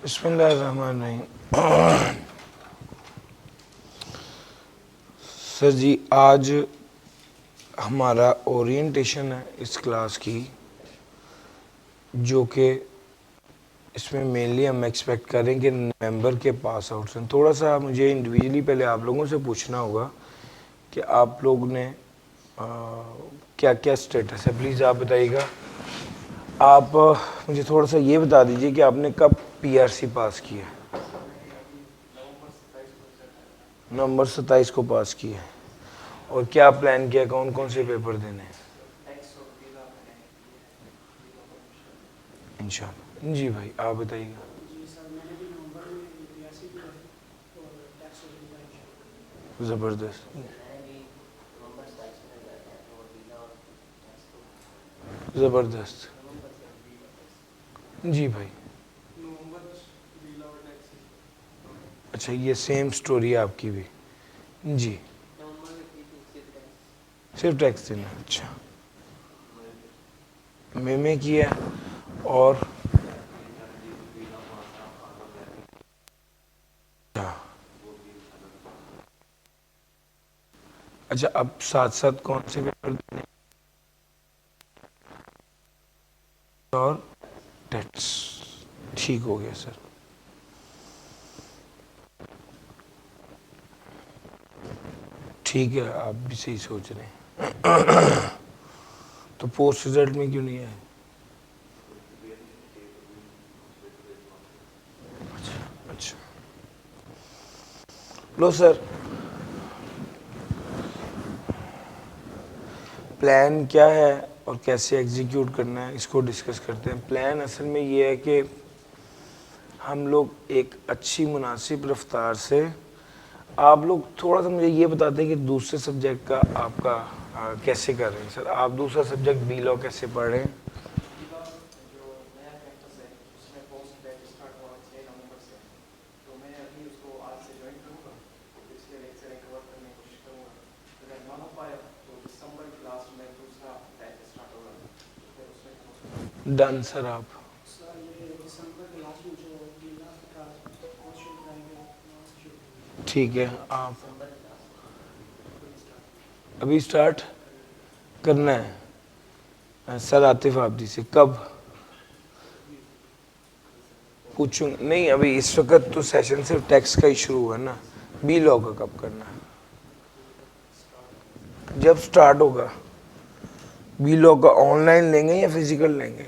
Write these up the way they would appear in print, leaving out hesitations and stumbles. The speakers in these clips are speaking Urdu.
بسم اللہ الرحمن الرحیم. سر جی آج ہمارا اورینٹیشن ہے اس کلاس کی، جو کہ اس میں مینلی ہم ایکسپیکٹ کریں کہ ممبر کے پاس آؤٹ ہیں. تھوڑا سا مجھے انڈیویجولی پہلے آپ لوگوں سے پوچھنا ہوگا کہ آپ لوگ نے کیا کیا اسٹیٹس ہے. پلیز آپ بتائیے گا. آپ مجھے تھوڑا سا یہ بتا دیجئے کہ آپ نے کب پی آر سی پاس کیا ہے. نومبر 27 کو پاس کیا ہے. اور کیا پلان کیا، کون کون سے پیپر دینے ہیں انشاءاللہ. جی بھائی آپ بتائیے گا. زبردست زبردست. جی بھائی. اچھا یہ سیم سٹوری ہے آپ کی بھی. جی صرف ٹیکس دینا. اچھا میں کیا اور اچھا اب ساتھ ساتھ کون سے پیپر دینے اور ٹیکس. ٹھیک ہو گیا سر. ٹھیک ہے آپ بھی صحیح سوچ رہے ہیں. تو پوسٹ ریزلٹ میں کیوں نہیں آئے؟ اچھا لو سر، پلان کیا ہے اور کیسے ایگزیکیوٹ کرنا ہے اس کو ڈسکس کرتے ہیں. پلان اصل میں یہ ہے کہ ہم لوگ ایک اچھی مناسب رفتار سے، آپ لوگ تھوڑا سا مجھے یہ بتاتے ہیں کہ دوسرے سبجیکٹ کا آپ کا کیسے کر رہے ہیں. سر آپ دوسرا سبجیکٹ بی لاء کیسے پڑھ رہے ہیں؟ ڈن سر. آپ ٹھیک ہے. آپ ابھی سٹارٹ کرنا ہے. سر عاطف آبدی سے کب پوچھوں؟ نہیں ابھی اس وقت تو سیشن صرف ٹیکس کا ہی شروع ہوا نا. بی لاء کا کب کرنا ہے؟ جب سٹارٹ ہوگا. بی لاء کا آن لائن لیں گے یا فزیکل لیں گے؟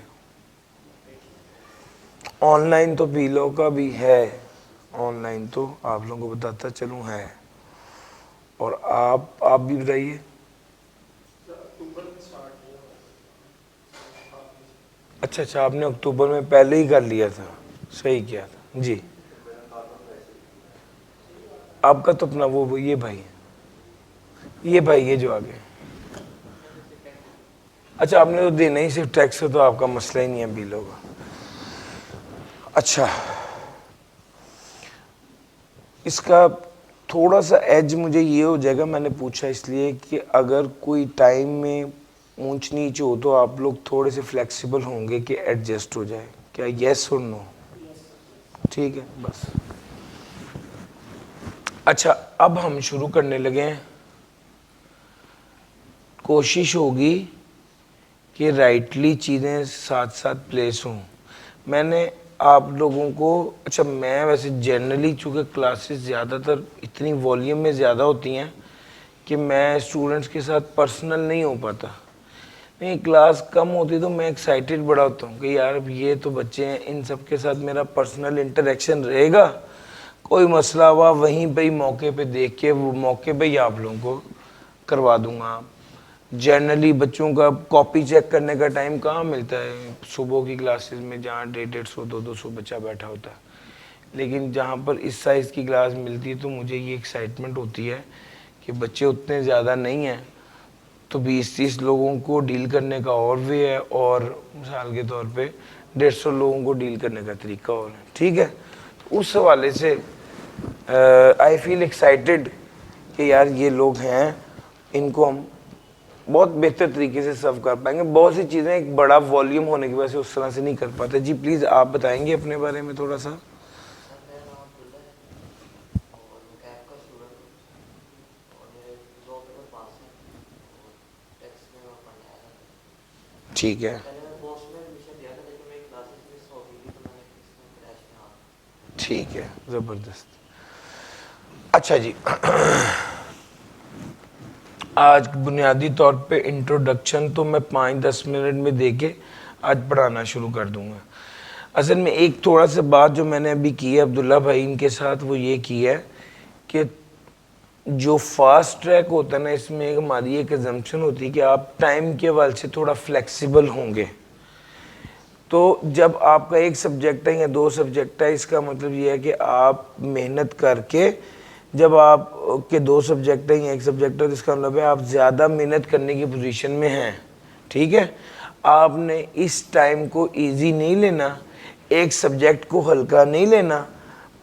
آن لائن تو بی لاء کا بھی ہے. آن لائن تو آپ لوگوں کو بتاتا چلوں ہے. اور آپ بھی بتائیے. اچھا اچھا آپ نے اکتوبر میں پہلے ہی کر لیا تھا. صحیح کیا تھا. جی آپ کا تو اپنا وہ یہ بھائی یہ جو آگے. اچھا آپ نے تو دینا ہی صرف ٹیکس ہے تو آپ کا مسئلہ ہی نہیں ہے بی لاء کا. اچھا اس کا تھوڑا سا ایج مجھے یہ ہو جائے گا، میں نے پوچھا اس لیے کہ اگر کوئی ٹائم میں اونچ نیچ ہو تو آپ لوگ تھوڑے سے فلیکسیبل ہوں گے کہ ایڈجسٹ ہو جائے. کیا یس اور نو؟ ٹھیک ہے بس. اچھا اب ہم شروع کرنے لگے ہیں. کوشش ہوگی کہ رائٹلی چیزیں ساتھ ساتھ پلیس ہوں. میں نے آپ لوگوں کو اچھا میں ویسے جنرلی چونکہ کلاسز زیادہ تر اتنی والیوم میں زیادہ ہوتی ہیں کہ میں اسٹوڈنٹس کے ساتھ پرسنل نہیں ہو پاتا. نہیں کلاس کم ہوتی تو میں ایکسائٹیڈ بڑا ہوتا ہوں کہ یار یہ تو بچے ہیں، ان سب کے ساتھ میرا پرسنل انٹریکشن رہے گا. کوئی مسئلہ ہوا وہیں پہ ہی موقع پہ دیکھ کے وہ موقع پہ ہی آپ لوگوں کو کروا دوں گا. جنرلی بچوں کا کاپی چیک کرنے کا ٹائم کہاں ملتا ہے صبح کی کلاسز میں جہاں 150 200 بچہ بیٹھا ہوتا ہے. لیکن جہاں پر اس سائز کی کلاس ملتی ہے تو مجھے یہ ایکسائٹمنٹ ہوتی ہے کہ بچے اتنے زیادہ نہیں ہیں تو 20-30 لوگوں کو ڈیل کرنے کا اور وے ہے، اور مثال کے طور پہ 150 لوگوں کو ڈیل کرنے کا طریقہ اور ہے. ٹھیک ہے اس حوالے سے آئی فیل ایکسائٹیڈ کہ یار یہ لوگ ہیں، ان کو ہم بہت بہتر طریقے سے سرو کر پائیں گے. بہت سی چیزیں ایک بڑا والیوم ہونے کی وجہ سے اس طرح سے نہیں کر پاتے. جی پلیز آپ بتائیں گے اپنے بارے میں تھوڑا سا. ٹھیک ہے ٹھیک ہے زبردست. اچھا جی آج بنیادی طور پہ انٹروڈکشن تو میں 5-10 منٹ میں دے کے آج پڑھانا شروع کر دوں گا. اصل میں ایک تھوڑا سا بات جو میں نے ابھی کی ہے عبداللہ بھائی ان کے ساتھ وہ یہ کی ہے کہ جو فاسٹ ٹریک ہوتا ہے نا اس میں ہماری ایک ایگزمپشن ہوتی ہے کہ آپ ٹائم کے حوالے سے تھوڑا فلیکسیبل ہوں گے. تو جب آپ کا ایک سبجیکٹ ہے یا 2 سبجیکٹ ہے اس کا مطلب یہ ہے کہ آپ محنت کر کے جب آپ کے 2 سبجیکٹ ہیں یا 1 سبجیکٹ ہے تو اس کا مطلب ہے آپ زیادہ محنت کرنے کی پوزیشن میں ہیں. ٹھیک ہے آپ نے اس ٹائم کو ایزی نہیں لینا, ایک سبجیکٹ کو ہلکا نہیں لینا,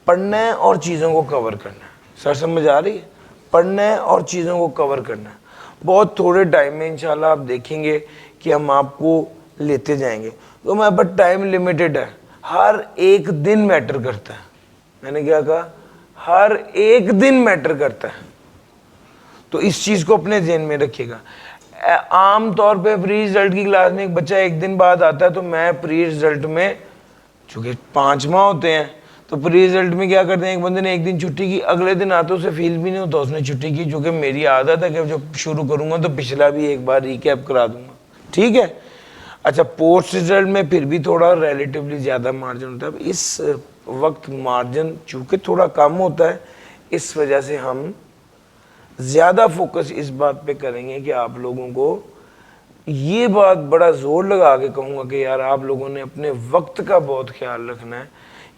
پڑھنا ہے اور چیزوں کو کور کرنا ہے. سر سمجھ آ رہی ہے؟ پڑھنا ہے اور چیزوں کو کور کرنا ہے. بہت تھوڑے ٹائم میں انشاءاللہ آپ دیکھیں گے کہ ہم آپ کو لیتے جائیں گے. تو میں بٹ ٹائم لیمیٹڈ ہے, ہر ایک دن میٹر کرتا ہے. میں نے کیا کہا؟ ہر ایک دن میٹر کرتا ہے. تو اس چیز کو اپنے ذہن میں رکھیے گا. عام طور پہ پری رزلٹ کی کلاس میں ایک بچہ 1 دن بعد آتا ہے تو میں پری رزلٹ میں چونکہ 5 ماہ ہوتے ہیں تو پری رزلٹ میں کیا کرتے ہیں, ایک بندے نے 1 دن چھٹی کی, اگلے دن آتے اسے فیل بھی نہیں ہوتا اس نے چھٹی کی, چونکہ میری عادت ہے کہ جب شروع کروں گا تو پچھلا بھی ایک بار ریکیپ کرا دوں گا. ٹھیک ہے اچھا پوسٹ رزلٹ میں پھر بھی تھوڑا ریلیٹیولی زیادہ مارجن ہوتا ہے. اس وقت مارجن چونکہ تھوڑا کم ہوتا ہے اس وجہ سے ہم زیادہ فوکس اس بات پہ کریں گے کہ آپ لوگوں کو یہ بات بڑا زور لگا کے کہوں گا کہ یار آپ لوگوں نے اپنے وقت کا بہت خیال رکھنا ہے.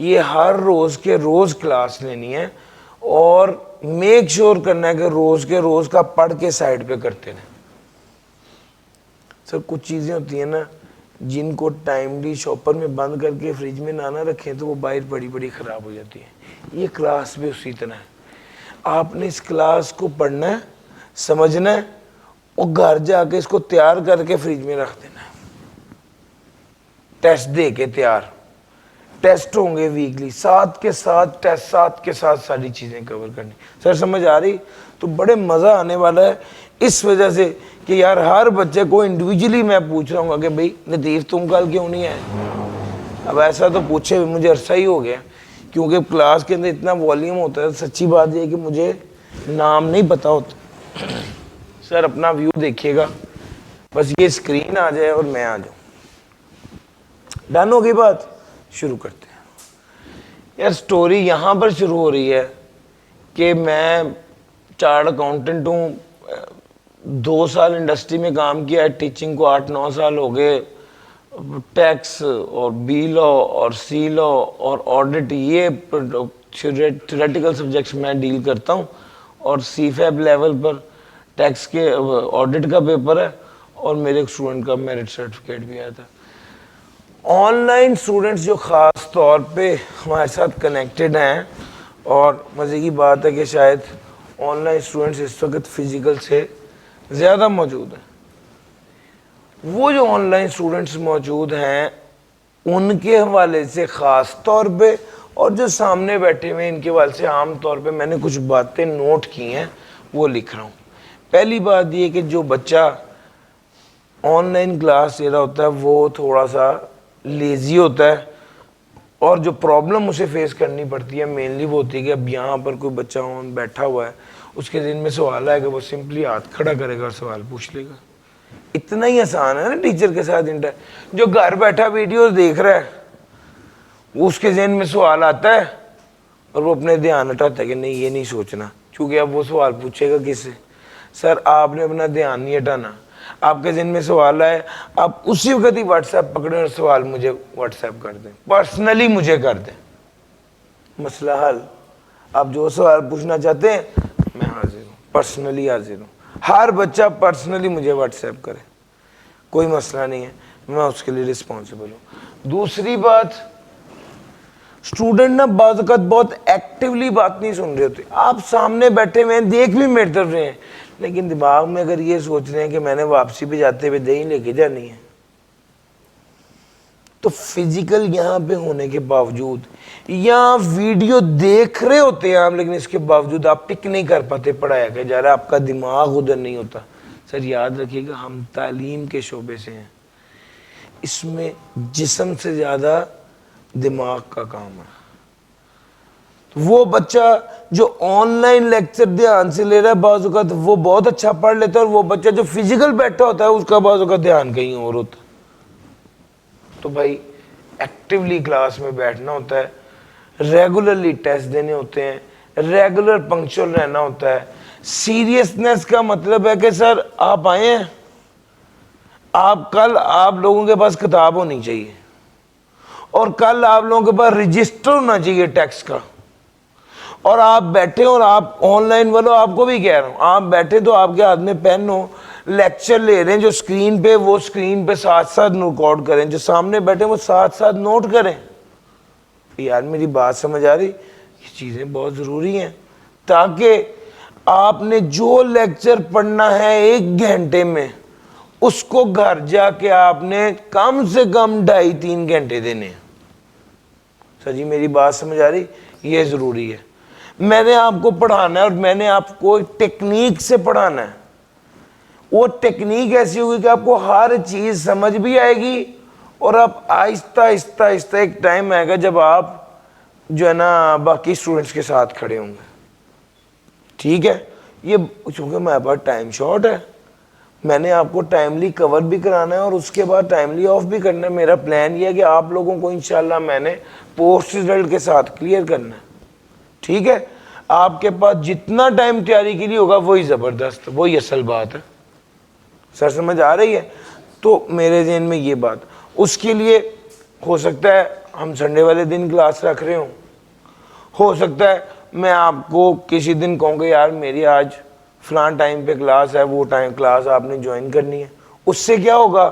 یہ ہر روز کے روز کلاس لینی ہے اور میک شور کرنا ہے کہ روز کے روز کا پڑھ کے سائڈ پہ کرتے رہیں. سر کچھ چیزیں ہوتی ہیں نا جن کو ٹائملی شاپر میں بند کر کے فریج میں نہ رکھیں تو وہ باہر بڑی بڑی خراب ہو جاتی ہیں. یہ کلاس بھی اسی طرح ہے. آپ نے اس کلاس کو پڑھنا ہے, سمجھنا ہے اور گھر جا کے اس کو تیار کر کے فریج میں رکھ دینا ہے. ٹیسٹ دے کے تیار, ٹیسٹ ہوں گے ویکلی, ساتھ کے ساتھ ٹیسٹ, ساتھ کے ساتھ ساری چیزیں کور کرنی. سر سمجھ آ رہی؟ تو بڑے مزہ آنے والا ہے اس وجہ سے کہ یار ہر بچے کو انڈیویجلی میں پوچھ رہا ہوں گا کہ بھئی لطیف تم کل کیوں نہیں آئے. اب ایسا تو پوچھے مجھے عرصہ ہی ہو گیا کیونکہ کلاس کے اندر اتنا والیوم ہوتا ہے. سچی بات یہ ہے کہ مجھے نام نہیں پتا ہوتا. سر اپنا ویو دیکھیے گا, بس یہ اسکرین آ جائے اور میں آ جاؤں. ڈن ہوگی بات؟ شروع کرتے ہیں. یار سٹوری یہاں پر شروع ہو رہی ہے کہ میں چارٹرڈ اکاؤنٹنٹ ہوں, 2 سال انڈسٹری میں کام کیا ہے, ٹیچنگ کو 8-9 سال ہو گئے. ٹیکس اور بی لا اور سی لا اور آڈٹ یہ تھیوریٹیکل سبجیکٹس میں ڈیل کرتا ہوں, اور سی فیب لیول پر ٹیکس کے آڈٹ کا پیپر ہے اور میرے ایک اسٹوڈنٹ کا میرٹ سرٹیفکیٹ بھی آیا تھا. آن لائن اسٹوڈنٹس جو خاص طور پہ ہمارے ساتھ کنیکٹڈ ہیں, اور مزے کی بات ہے کہ شاید آن لائن اسٹوڈنٹس اس وقت فزیکل سے زیادہ موجود ہیں. وہ جو آن لائن اسٹوڈنٹس موجود ہیں ان کے حوالے سے خاص طور پہ, اور جو سامنے بیٹھے ہوئے ان کے حوالے سے عام طور پہ میں نے کچھ باتیں نوٹ کی ہیں وہ لکھ رہا ہوں. پہلی بات یہ کہ جو بچہ آن لائن کلاس لے رہا ہوتا ہے وہ تھوڑا سا لیزی ہوتا ہے, اور جو پرابلم اسے فیس کرنی پڑتی ہے مینلی وہ ہوتی ہے کہ اب یہاں پر کوئی بچہ بیٹھا ہوا ہے, اس کے ذہن میں سوال ہے کہ وہ سمپلی ہاتھ کھڑا کرے گا اور سوال پوچھ لے گا. اتنا ہی آسان ہے نا ٹیچر کے ساتھ جو گھر بیٹھا ویڈیوز دیکھ رہا ہے وہ اس کے ذہن میں سوال آتا ہے اور وہ اپنے دھیان ہٹاتا ہے کہ نہیں یہ نہیں سوچنا, کیونکہ اب وہ سوال پوچھے گا کس سے. سر آپ نے اپنا دھیان نہیں ہٹانا, آپ کے ذہن میں سوال آئے آپ اسی وقت ہی واٹس ایپ پکڑیں اور سوال مجھے واٹس ایپ کر دیں, پرسنلی مجھے کر دیں, مسئلہ حل. آپ جو سوال پوچھنا چاہتے ہیں میں حاضر ہوں, پرسنلی حاضر ہوں. ہر بچہ پرسنلی مجھے واٹس ایپ کرے, کوئی مسئلہ نہیں ہے, میں اس کے لیے رسپانسبل ہوں. دوسری بات, اسٹوڈنٹ نا بعض اوقات بہت ایکٹیولی بات نہیں سن رہے ہوتے. آپ سامنے بیٹھے ہوئے ہیں, دیکھ بھی میری طرف رہے ہیں, لیکن دماغ میں اگر یہ سوچ رہے ہیں کہ میں نے واپسی پہ جاتے ہوئے دہی لے کے جانی ہے, تو فزیکل یہاں پہ ہونے کے باوجود یا ویڈیو دیکھ رہے ہوتے ہیں آپ, لیکن اس کے باوجود آپ پک نہیں کر پاتے پڑھایا کہ جا رہا, آپ کا دماغ ادھر نہیں ہوتا. سر یاد رکھیے گا ہم تعلیم کے شعبے سے ہیں, اس میں جسم سے زیادہ دماغ کا کام ہے. وہ بچہ جو آن لائن لیکچر دھیان سے لے رہا ہے بعض اوقات وہ بہت اچھا پڑھ لیتا ہے, اور وہ بچہ جو فزیکل بیٹھا ہوتا ہے اس کا بعض اوقات دھیان کہیں اور ہوتا ہے. تو بھائی ایکٹیولی کلاس میں بیٹھنا ہوتا ہے, ریگولرلی ٹیسٹ دینے ہوتے ہیں, ریگولر پنکچوئل رہنا ہوتا ہے. سیریسنس کا مطلب ہے کہ سر آپ آئے ہیں, آپ کل آپ لوگوں کے پاس کتاب ہونی چاہیے, اور کل آپ لوگوں کے پاس رجسٹر ہونا چاہیے ٹیکسٹ کا, اور آپ بیٹھے اور آپ آن لائن والو آپ کو بھی کہہ رہا ہوں, آپ بیٹھے تو آپ کے ہاتھ میں پین ہو, لیکچر لے رہے ہیں جو سکرین پہ, وہ سکرین پہ ساتھ ساتھ ریکارڈ کریں, جو سامنے بیٹھے وہ ساتھ ساتھ نوٹ کریں. یار میری بات سمجھ آ رہی؟ یہ چیزیں بہت ضروری ہیں تاکہ آپ نے جو لیکچر پڑھنا ہے 1 گھنٹے میں اس کو گھر جا کے آپ نے کم سے کم 2.5-3 گھنٹے دینے ہیں. سر جی میری بات سمجھ آ رہی؟ یہ ضروری ہے. میں نے آپ کو پڑھانا ہے اور میں نے آپ کو ٹیکنیک سے پڑھانا ہے. وہ ٹیکنیک ایسی ہوگی کہ آپ کو ہر چیز سمجھ بھی آئے گی, اور آپ آہستہ آہستہ آہستہ ایک ٹائم آئے گا جب آپ جو ہے نا باقی اسٹوڈنٹس کے ساتھ کھڑے ہوں گے. ٹھیک ہے, یہ چونکہ ہمارے پاس ٹائم شارٹ ہے, میں نے آپ کو ٹائملی کور بھی کرانا ہے اور اس کے بعد ٹائملی آف بھی کرنا ہے. میرا پلان یہ ہے کہ آپ لوگوں کو انشاءاللہ میں نے پوسٹ ریزلٹ کے ساتھ کلیئر کرنا ہے. ٹھیک ہے, آپ کے پاس جتنا ٹائم تیاری کے لیے ہوگا وہی زبردست, وہی اصل بات ہے. سر سمجھ آ رہی ہے؟ تو میرے ذہن میں یہ بات, اس کے لیے ہو سکتا ہے ہم سنڈے والے دن کلاس رکھ رہے ہوں, ہو سکتا ہے میں آپ کو کسی دن کہوں گا یار میری آج فلان ٹائم پہ کلاس ہے, وہ ٹائم کلاس آپ نے جوائن کرنی ہے. اس سے کیا ہوگا,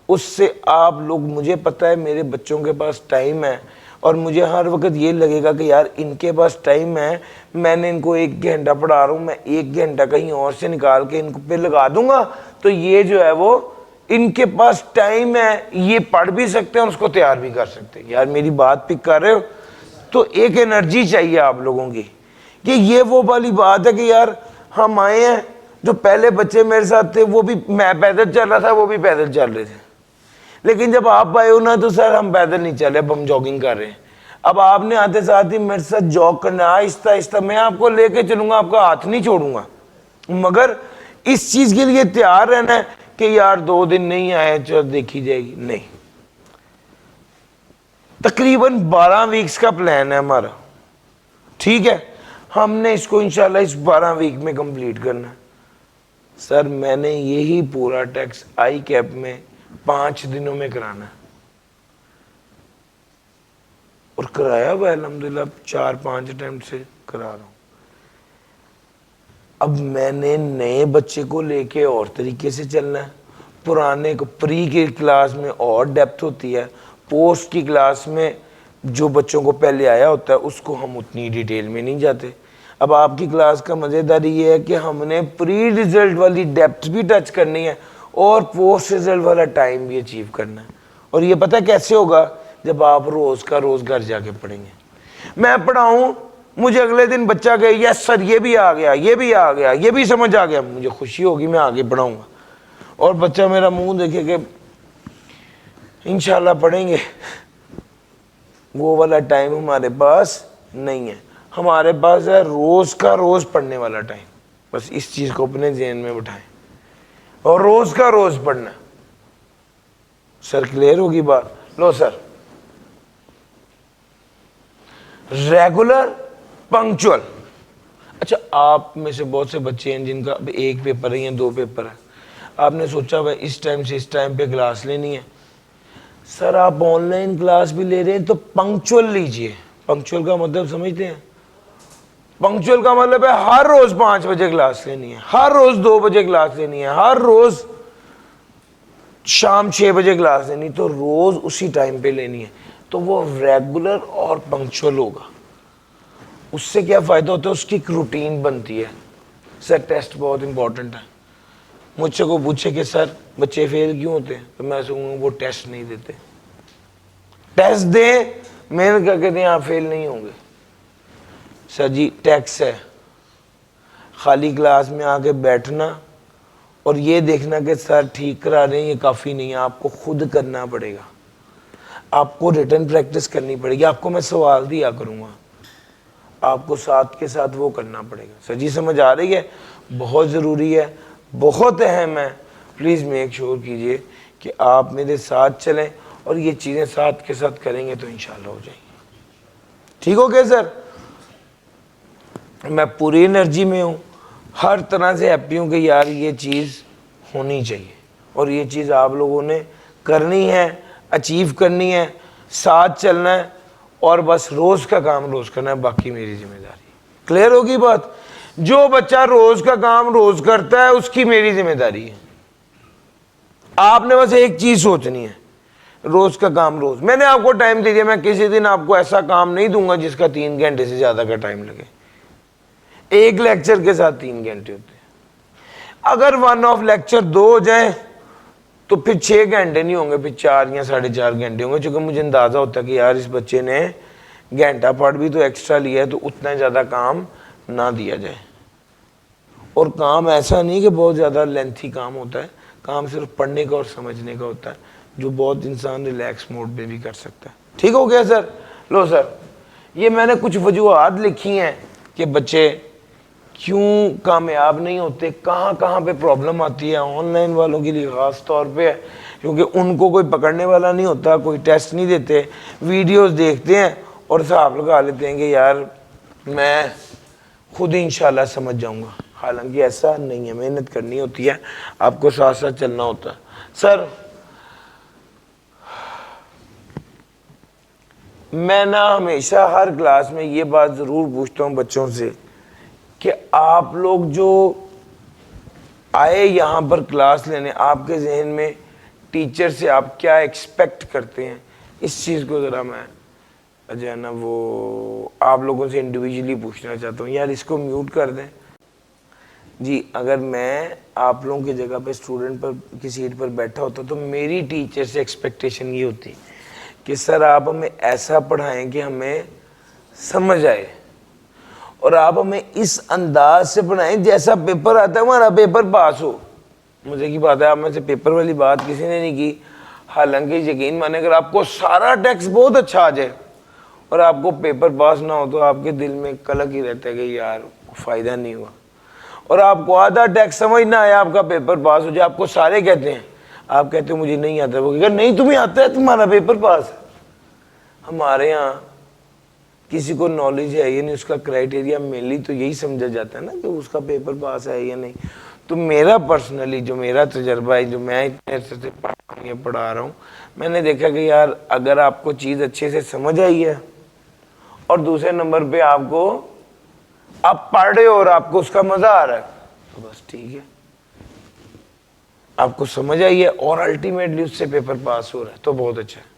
اس سے آپ لوگ, مجھے پتہ ہے میرے بچوں کے پاس ٹائم ہے, اور مجھے ہر وقت یہ لگے گا کہ یار ان کے پاس ٹائم ہے, میں نے ان کو 1 گھنٹہ پڑھا رہا ہوں, میں 1 گھنٹہ کہیں اور سے نکال کے ان کو پہ لگا دوں گا, تو یہ جو ہے وہ ان کے پاس ٹائم ہے, یہ پڑھ بھی سکتے ہیں اور اس کو تیار بھی کر سکتے ہیں. یار میری بات پک کر رہے ہو؟ تو ایک انرجی چاہیے آپ لوگوں کی کہ یہ وہ والی بات ہے کہ یار ہم آئے ہیں, جو پہلے بچے میرے ساتھ تھے وہ بھی, میں پیدل چل رہا تھا وہ بھی پیدل چل رہے تھے, لیکن جب آپ آئے ہو نا تو سر ہم پیدل نہیں چل رہے, اب ہم جاگنگ کر رہے ہیں. اب آپ نے آتے ساتھ ہی میرے ساتھ جاگ کرنا, آہستہ آہستہ میں آپ کو لے کے چلوں گا, آپ کا ہاتھ نہیں چھوڑوں گا, مگر اس چیز کے لیے تیار رہنا ہے کہ یار 2 دن نہیں آئے چل دیکھی جائے گی, نہیں. تقریباً 12 ویکس کا پلان ہے ہمارا. ٹھیک ہے, ہم نے اس کو انشاءاللہ اس 12 ویک میں کمپلیٹ کرنا ہے. سر میں نے یہی پورا ٹیکس آئی کیپ میں 5 دنوں میں کرانا ہے, اور کرایا ہوا الحمدللہ 4-5 اٹیمپٹ سے کرا رہا ہوں. اب میں نے نئے بچے کو لے کے اور طریقے سے چلنا ہے, پرانے کو پری کی کلاس میں اور ڈیپتھ ہوتی ہے, پوسٹ کی کلاس میں جو بچوں کو پہلے آیا ہوتا ہے اس کو ہم اتنی ڈیٹیل میں نہیں جاتے. اب آپ کی کلاس کا مزیدار یہ ہے کہ ہم نے پری ریزلٹ والی ڈیپتھ بھی ٹچ کرنی ہے اور پوسٹ ریزلٹ والا ٹائم بھی اچیو کرنا ہے. اور یہ پتہ کیسے ہوگا, جب آپ روز کا روز گھر جا کے پڑھیں گے. میں پڑھاؤں, مجھے اگلے دن بچہ کہے یس سر یہ بھی آ گیا, یہ بھی آ گیا, یہ بھی سمجھ آ گیا, مجھے خوشی ہوگی, میں آگے پڑھاؤں گا. اور بچہ میرا منہ دیکھے کہ انشاءاللہ پڑھیں گے, وہ والا ٹائم ہمارے پاس نہیں ہے. ہمارے پاس ہے روز کا روز پڑھنے والا ٹائم. بس اس چیز کو اپنے ذہن میں بٹھائیں, اور روز کا روز پڑھنا. سر کلیئر ہوگی بات؟ لو سر, ریگولر پنکچوئل. اچھا آپ میں سے بہت سے بچے ہیں جن کا اب 1 پیپر ہے یا 2 پیپر ہے, آپ نے سوچا بھائی اس ٹائم سے اس ٹائم پہ کلاس لینی ہے. سر آپ آن لائن کلاس بھی لے رہے ہیں تو پنکچوئل لیجئے. پنکچوئل کا مطلب سمجھتے ہیں؟ پنکچوئل کا مطلب ہے ہر روز 5 بجے کلاس لینی ہے, ہر روز 2 بجے کلاس لینی ہے, ہر روز شام 6 بجے کلاس لینی, تو روز اسی ٹائم پہ لینی ہے. تو وہ ریگولر اور پنکچوئل ہوگا. اس سے کیا فائدہ ہوتا ہے, اس کی ایک روٹین بنتی ہے. سر ٹیسٹ بہت امپورٹنٹ ہے. مجھ سے کو پوچھے کہ سر بچے فیل کیوں ہوتے ہیں, تو میں سمجھوں وہ ٹیسٹ نہیں دیتے. ٹیسٹ دیں, محنت کر کے دیں, آپ فیل نہیں ہوں گے. سر جی ٹیکس ہے, خالی کلاس میں آ کے بیٹھنا اور یہ دیکھنا کہ سر ٹھیک کرا رہے ہیں یہ کافی نہیں ہے, آپ کو خود کرنا پڑے گا, آپ کو ریٹن پریکٹس کرنی پڑے گی, آپ کو میں سوال دیا کروں گا, آپ کو ساتھ کے ساتھ وہ کرنا پڑے گا. سر جی سمجھ آ رہی ہے؟ بہت ضروری ہے, بہت اہم ہے. پلیز میک شور کیجئے کہ آپ میرے ساتھ چلیں اور یہ چیزیں ساتھ کے ساتھ کریں گے تو انشاءاللہ ہو جائیں گی. ٹھیک ہو گیا سر؟ میں پوری انرجی میں ہوں, ہر طرح سے ہیپی ہوں کہ یار یہ چیز ہونی چاہیے اور یہ چیز آپ لوگوں نے کرنی ہے, اچیو کرنی ہے, ساتھ چلنا ہے, اور بس روز کا کام روز کرنا ہے, باقی میری ذمہ داری. کلیئر ہوگی بات؟ جو بچہ روز کا کام روز کرتا ہے اس کی میری ذمہ داری ہے. آپ نے بس ایک چیز سوچنی ہے, روز کا کام روز. میں نے آپ کو ٹائم دے دیا, میں کسی دن آپ کو ایسا کام نہیں دوں گا جس کا 3 گھنٹے سے زیادہ کا ٹائم لگے. ایک لیکچر کے ساتھ 3 گھنٹے ہوتے ہیں. اگر 1 آف لیکچر 2 ہو جائیں تو پھر 6 گھنٹے نہیں ہوں گے, پھر 4 یا 4.5 گھنٹے ہوں گے, چونکہ مجھے اندازہ ہوتا ہے کہ یار اس بچے نے گھنٹہ پڑھ بھی تو ایکسٹرا لیا ہے, تو اتنا زیادہ کام نہ دیا جائے. اور کام ایسا نہیں کہ بہت زیادہ لینتھی کام ہوتا ہے, کام صرف پڑھنے کا اور سمجھنے کا ہوتا ہے, جو بہت انسان ریلیکس موڈ میں بھی کر سکتا ہے. ٹھیک ہو گیا سر؟ لو سر, یہ میں نے کچھ وجوہات لکھی ہیں کہ بچے کیوں کامیاب نہیں ہوتے, کہاں کہاں پہ پرابلم آتی ہے. آن لائن والوں کے لیے خاص طور پہ ہے, کیونکہ ان کو کوئی پکڑنے والا نہیں ہوتا, کوئی ٹیسٹ نہیں دیتے, ویڈیوز دیکھتے ہیں اور حساب لگا لیتے ہیں کہ یار میں خود ہی انشاءاللہ سمجھ جاؤں گا. حالانکہ ایسا نہیں ہے, محنت کرنی ہوتی ہے, آپ کو ساتھ ساتھ چلنا ہوتا ہے. سر میں نا ہمیشہ ہر کلاس میں یہ بات ضرور پوچھتا ہوں بچوں سے کہ آپ لوگ جو آئے یہاں پر کلاس لینے, آپ کے ذہن میں ٹیچر سے آپ کیا ایکسپیکٹ کرتے ہیں, اس چیز کو ذرا میں جو ہے نا وہ آپ لوگوں سے انڈیویجولی پوچھنا چاہتا ہوں. یار اس کو میوٹ کر دیں. جی اگر میں آپ لوگوں کی جگہ پہ اسٹوڈنٹ پر کی سیٹ پر بیٹھا ہوتا تو میری ٹیچر سے ایکسپیکٹیشن یہ ہوتی کہ سر آپ ہمیں ایسا پڑھائیں کہ ہمیں سمجھ آئے, اور آپ ہمیں اس انداز سے پڑھائیں جیسا پیپر آتا ہے ہمارا پیپر پاس ہو. مجھے کی بات ہے, آپ میں سے پیپر والی بات کسی نے نہیں کی. حالانکہ یقین مانے اگر آپ کو سارا ٹیکسٹ بہت اچھا آ جائے اور آپ کو پیپر پاس نہ ہو تو آپ کے دل میں کلک ہی رہتا ہے کہ یار فائدہ نہیں ہوا. اور آپ کو آدھا ٹیکسٹ سمجھ نہ آیا, آپ کا پیپر پاس ہو جائے, آپ کو سارے کہتے ہیں, آپ کہتے ہیں مجھے نہیں آتا, وہ کہ نہیں تمہیں آتا ہے تمہارا پیپر پاس ہے. ہمارے ہاں کسی کو نالج ہے یا نہیں, اس کا کرائٹیریا مینلی تو یہی سمجھا جاتا ہے نا کہ اس کا پیپر پاس ہے یا نہیں. تو میرا پرسنلی جو میرا تجربہ ہے, جو میں اتنے عرصے سے پڑھا رہا ہوں, میں نے دیکھا کہ یار اگر آپ کو چیز اچھے سے سمجھ آئی ہے اور دوسرے نمبر پہ آپ کو آپ پڑھ رہے ہو اور آپ کو اس کا مزہ آ رہا ہے تو بس ٹھیک ہے, آپ کو سمجھ آئی ہے اور الٹیمیٹلی اس سے پیپر پاس ہو رہا ہے تو بہت اچھا ہے.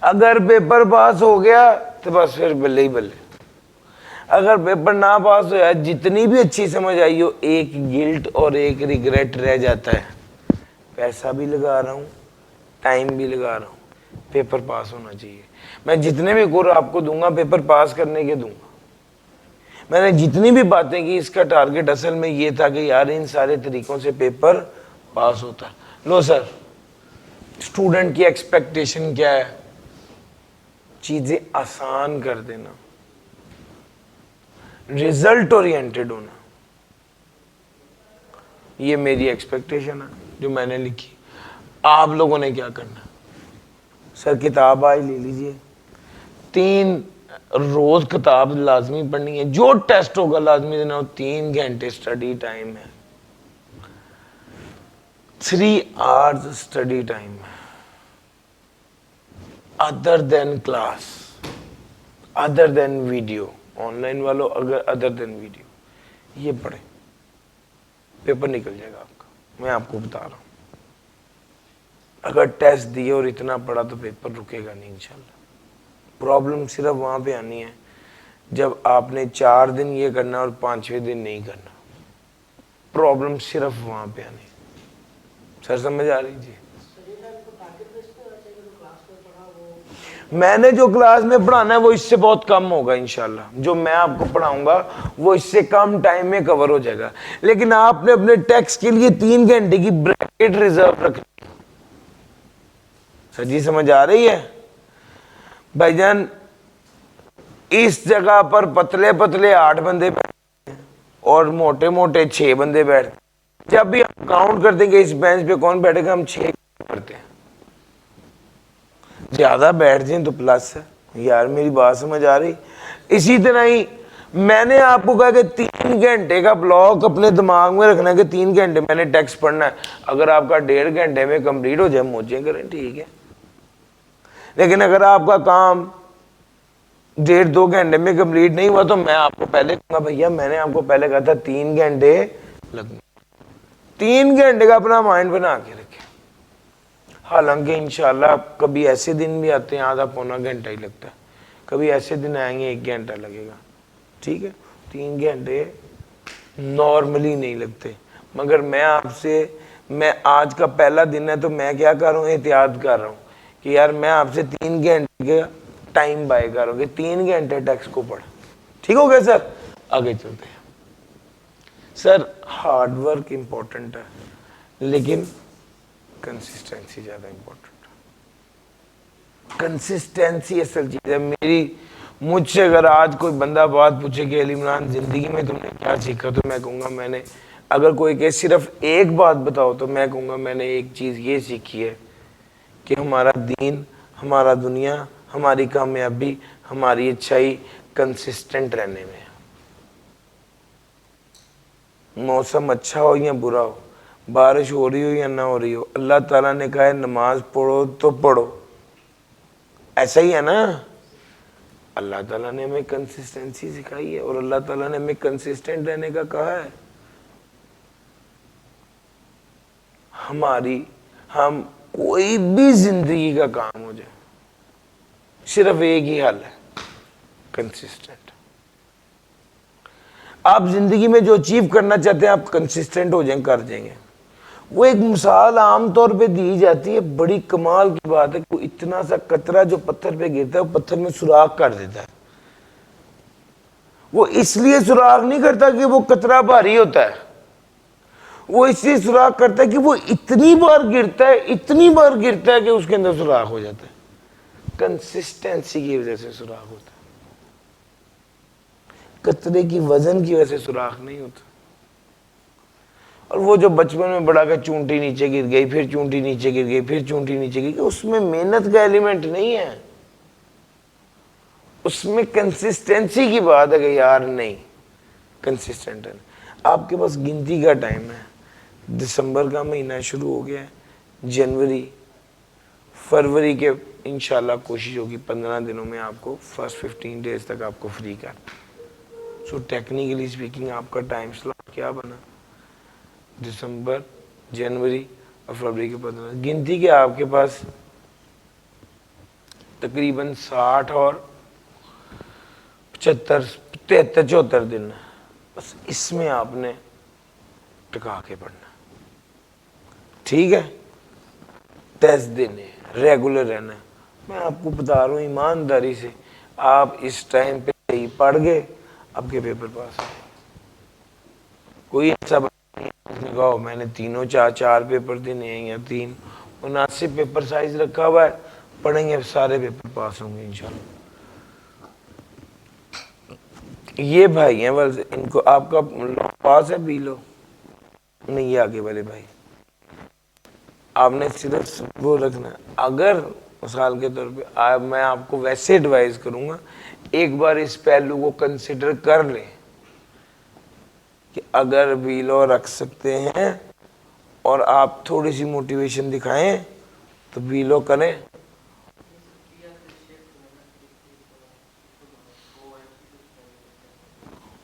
اگر پیپر پاس ہو گیا تو بس پھر بلے ہی بلے. اگر پیپر نہ پاس ہو جائے, جتنی بھی اچھی سمجھ آئی ہو, ایک گلٹ اور ایک ریگریٹ رہ جاتا ہے. پیسہ بھی لگا رہا ہوں, ٹائم بھی لگا رہا ہوں, پیپر پاس ہونا چاہیے. میں جتنے بھی کور آپ کو دوں گا پیپر پاس کرنے کے دوں گا. میں نے جتنی بھی باتیں کی اس کا ٹارگٹ اصل میں یہ تھا کہ یار ان سارے طریقوں سے پیپر پاس ہوتا ہے. لو سر, اسٹوڈنٹ کی ایکسپیکٹیشن کیا ہے؟ چیزیں آسان کر دینا, ریزلٹ اورینٹڈ ہونا, یہ میری ایکسپیکٹیشن ہے جو میں نے لکھی. آپ لوگوں نے کیا کرنا؟ سر کتاب آج لے لیجئے, 3 روز کتاب لازمی پڑھنی ہے, جو ٹیسٹ ہوگا لازمی دینا ہو, 3 گھنٹے سٹڈی ٹائم ہے, 3 hours سٹڈی ٹائم ہے, other than class, other than video. Online والوں اگر ادر دین ویڈیو یہ پڑھیں, پیپر نکل جائے گا آپ کا, میں آپ کو بتا رہا ہوں. اگر ٹیسٹ دیے اور اتنا پڑھا تو پیپر رکے گا نہیں انشاءاللہ. پرابلم صرف وہاں پہ آنی ہے جب آپ نے 4 دن یہ کرنا اور 5ویں دن نہیں کرنا. پرابلم صرف وہاں پہ آنی ہے. سر سمجھ آ رہی جی؟ میں نے جو کلاس میں پڑھانا ہے وہ اس سے بہت کم ہوگا انشاءاللہ. جو میں آپ کو پڑھاؤں گا وہ اس سے کم ٹائم میں کور ہو جائے گا. لیکن آپ نے اپنے ٹیکسٹ کے لیے 3 گھنٹے کی بریکٹ ریزرو رکھنی. سر جی سمجھ آ رہی ہے بھائی جان؟ اس جگہ پر پتلے پتلے 8 بندے بیٹھتے ہیں اور موٹے موٹے 6 بندے بیٹھتے ہیں. جب بھی ہم کاؤنٹ کرتے ہیں کہ اس بینچ پہ کون بیٹھے گا, ہم 6 کرتے ہیں. زیادہ بیٹھ جائیں تو پلس ہے. یار میری بات سمجھ آ رہی؟ اسی طرح ہی میں نے آپ کو کہا کہ 3 گھنٹے کا بلاک اپنے دماغ میں رکھنا ہے کہ 3 گھنٹے میں نے ٹیکسٹ پڑھنا ہے. اگر آپ کا 1.5 گھنٹے میں کمپلیٹ ہو جائے موجیں کریں, ٹھیک ہے. لیکن اگر آپ کا کام 1.5-2 گھنٹے میں کمپلیٹ نہیں ہوا تو میں آپ کو پہلے کہوں گا بھیا میں نے آپ کو پہلے کہا تھا 3 گھنٹے لگنے. 3 گھنٹے کا اپنا مائنڈ بنا کے رکھیں. حالانکہ انشاءاللہ کبھی ایسے دن بھی آتے ہیں آدھا پونا گھنٹہ ہی لگتا ہے, کبھی ایسے دن آئیں گے 1 گھنٹہ لگے گا. ٹھیک ہے, 3 گھنٹے نارملی نہیں لگتے. مگر میں آپ سے, میں آج کا پہلا دن ہے تو میں کیا کر رہا ہوں, احتیاط کر رہا ہوں کہ یار میں آپ سے 3 گھنٹے کا ٹائم بائی کر رہا ہوں کہ 3 گھنٹے ٹیکسٹ کو پڑھ. ٹھیک ہو گیا سر؟ آگے چلتے ہیں. سر ہارڈ ورک امپورٹنٹ ہے لیکن کنسسٹنسی زیادہ امپورٹنٹ ہے. کنسسٹنسی اصل چیز ہے. مجھ سے اگر آج کوئی بندہ بات پوچھے کہ علی عمران زندگی میں تم نے کیا سیکھا, تو میں کہوں گا میں نے, اگر کوئی کہ صرف ایک بات بتاؤ تو میں کہوں گا میں نے ایک چیز یہ سیکھی ہے کہ ہمارا دین, ہمارا دنیا, ہماری کامیابی, ہماری اچھائی کنسسٹنٹ رہنے میں. موسم اچھا ہو یا برا ہو, بارش ہو رہی ہو یا نہ ہو رہی ہو, اللہ تعالیٰ نے کہا ہے نماز پڑھو تو پڑھو. ایسا ہی ہے نا؟ اللہ تعالیٰ نے ہمیں کنسسٹنسی سکھائی ہے اور اللہ تعالیٰ نے ہمیں کنسسٹنٹ رہنے کا کہا ہے. ہم کوئی بھی زندگی کا کام ہو جائے صرف ایک ہی حل ہے, کنسسٹنٹ. آپ زندگی میں جو اچیو کرنا چاہتے ہیں آپ کنسسٹنٹ ہو جائیں, کر جائیں گے. وہ ایک مثال عام طور پہ دی جاتی ہے, بڑی کمال کی بات ہے. کوئی اتنا سا قطرہ جو پتھر پہ گرتا ہے وہ پتھر میں سوراخ کر دیتا ہے. وہ اس لیے سوراخ نہیں کرتا کہ وہ قطرہ بھاری ہوتا ہے, وہ اس لیے سوراخ کرتا ہے کہ وہ اتنی بار گرتا ہے, اتنی بار گرتا ہے کہ اس کے اندر سوراخ ہو جاتا ہے. کنسسٹنسی کی وجہ سے سوراخ ہوتا ہے, قطرے کی وزن کی وجہ سے سوراخ نہیں ہوتا. اور وہ جو بچپن میں بڑا کہ چونٹی نیچے گر گئی, پھر چونٹی نیچے گر گئی, پھر چونٹی نیچے گر گئی, اس میں محنت کا ایلیمنٹ نہیں ہے, اس میں کنسسٹنسی کی بات ہے کہ یار نہیں کنسسٹنٹ ہے. آپ کے پاس گنتی کا ٹائم ہے, دسمبر کا مہینہ شروع ہو گیا ہے, جنوری فروری کے انشاءاللہ کوشش ہوگی 15 دنوں میں آپ کو فرسٹ 15 ڈیز تک آپ کو فری کر. سو ٹیکنیکلی اسپیکنگ آپ کا ٹائم سلاٹ کیا بنا؟ دسمبر, جنوری اور فروری کے 15. گنتی کے آپ کے پاس تقریباً 60 اور 75 73 74 دن ہے. بس اس میں آپ نے ٹکا کے پڑھنا. ٹھیک ہے, 10 دن ہے, ریگولر رہنا ہے. میں آپ کو بتا رہا ہوں ایمانداری سے, آپ اس ٹائم پہ صحیح پڑھ گئے, آپ کے پیپر پاس ہے. کوئی ایسا کہا میں نے تینوں 4 پیپر دینے ہیں یا 3 مناسب پیپر سائز رکھا ہوا ہے, پڑھیں گے سارے پیپر پاس ہوں گے انشاءاللہ. یہ بھائی ہیں بس, ان کو آپ کا پاس ہے بھی لو نہیں, یہ آگے والے بھائی آپ نے صرف وہ رکھنا. اگر مثال کے طور پہ میں آپ کو ویسے ایڈوائز کروں گا, ایک بار اس پہلو کو کنسیڈر کر لیں کہ اگر ویلو رکھ سکتے ہیں اور آپ تھوڑی سی موٹیویشن دکھائیں تو ویلو کریں.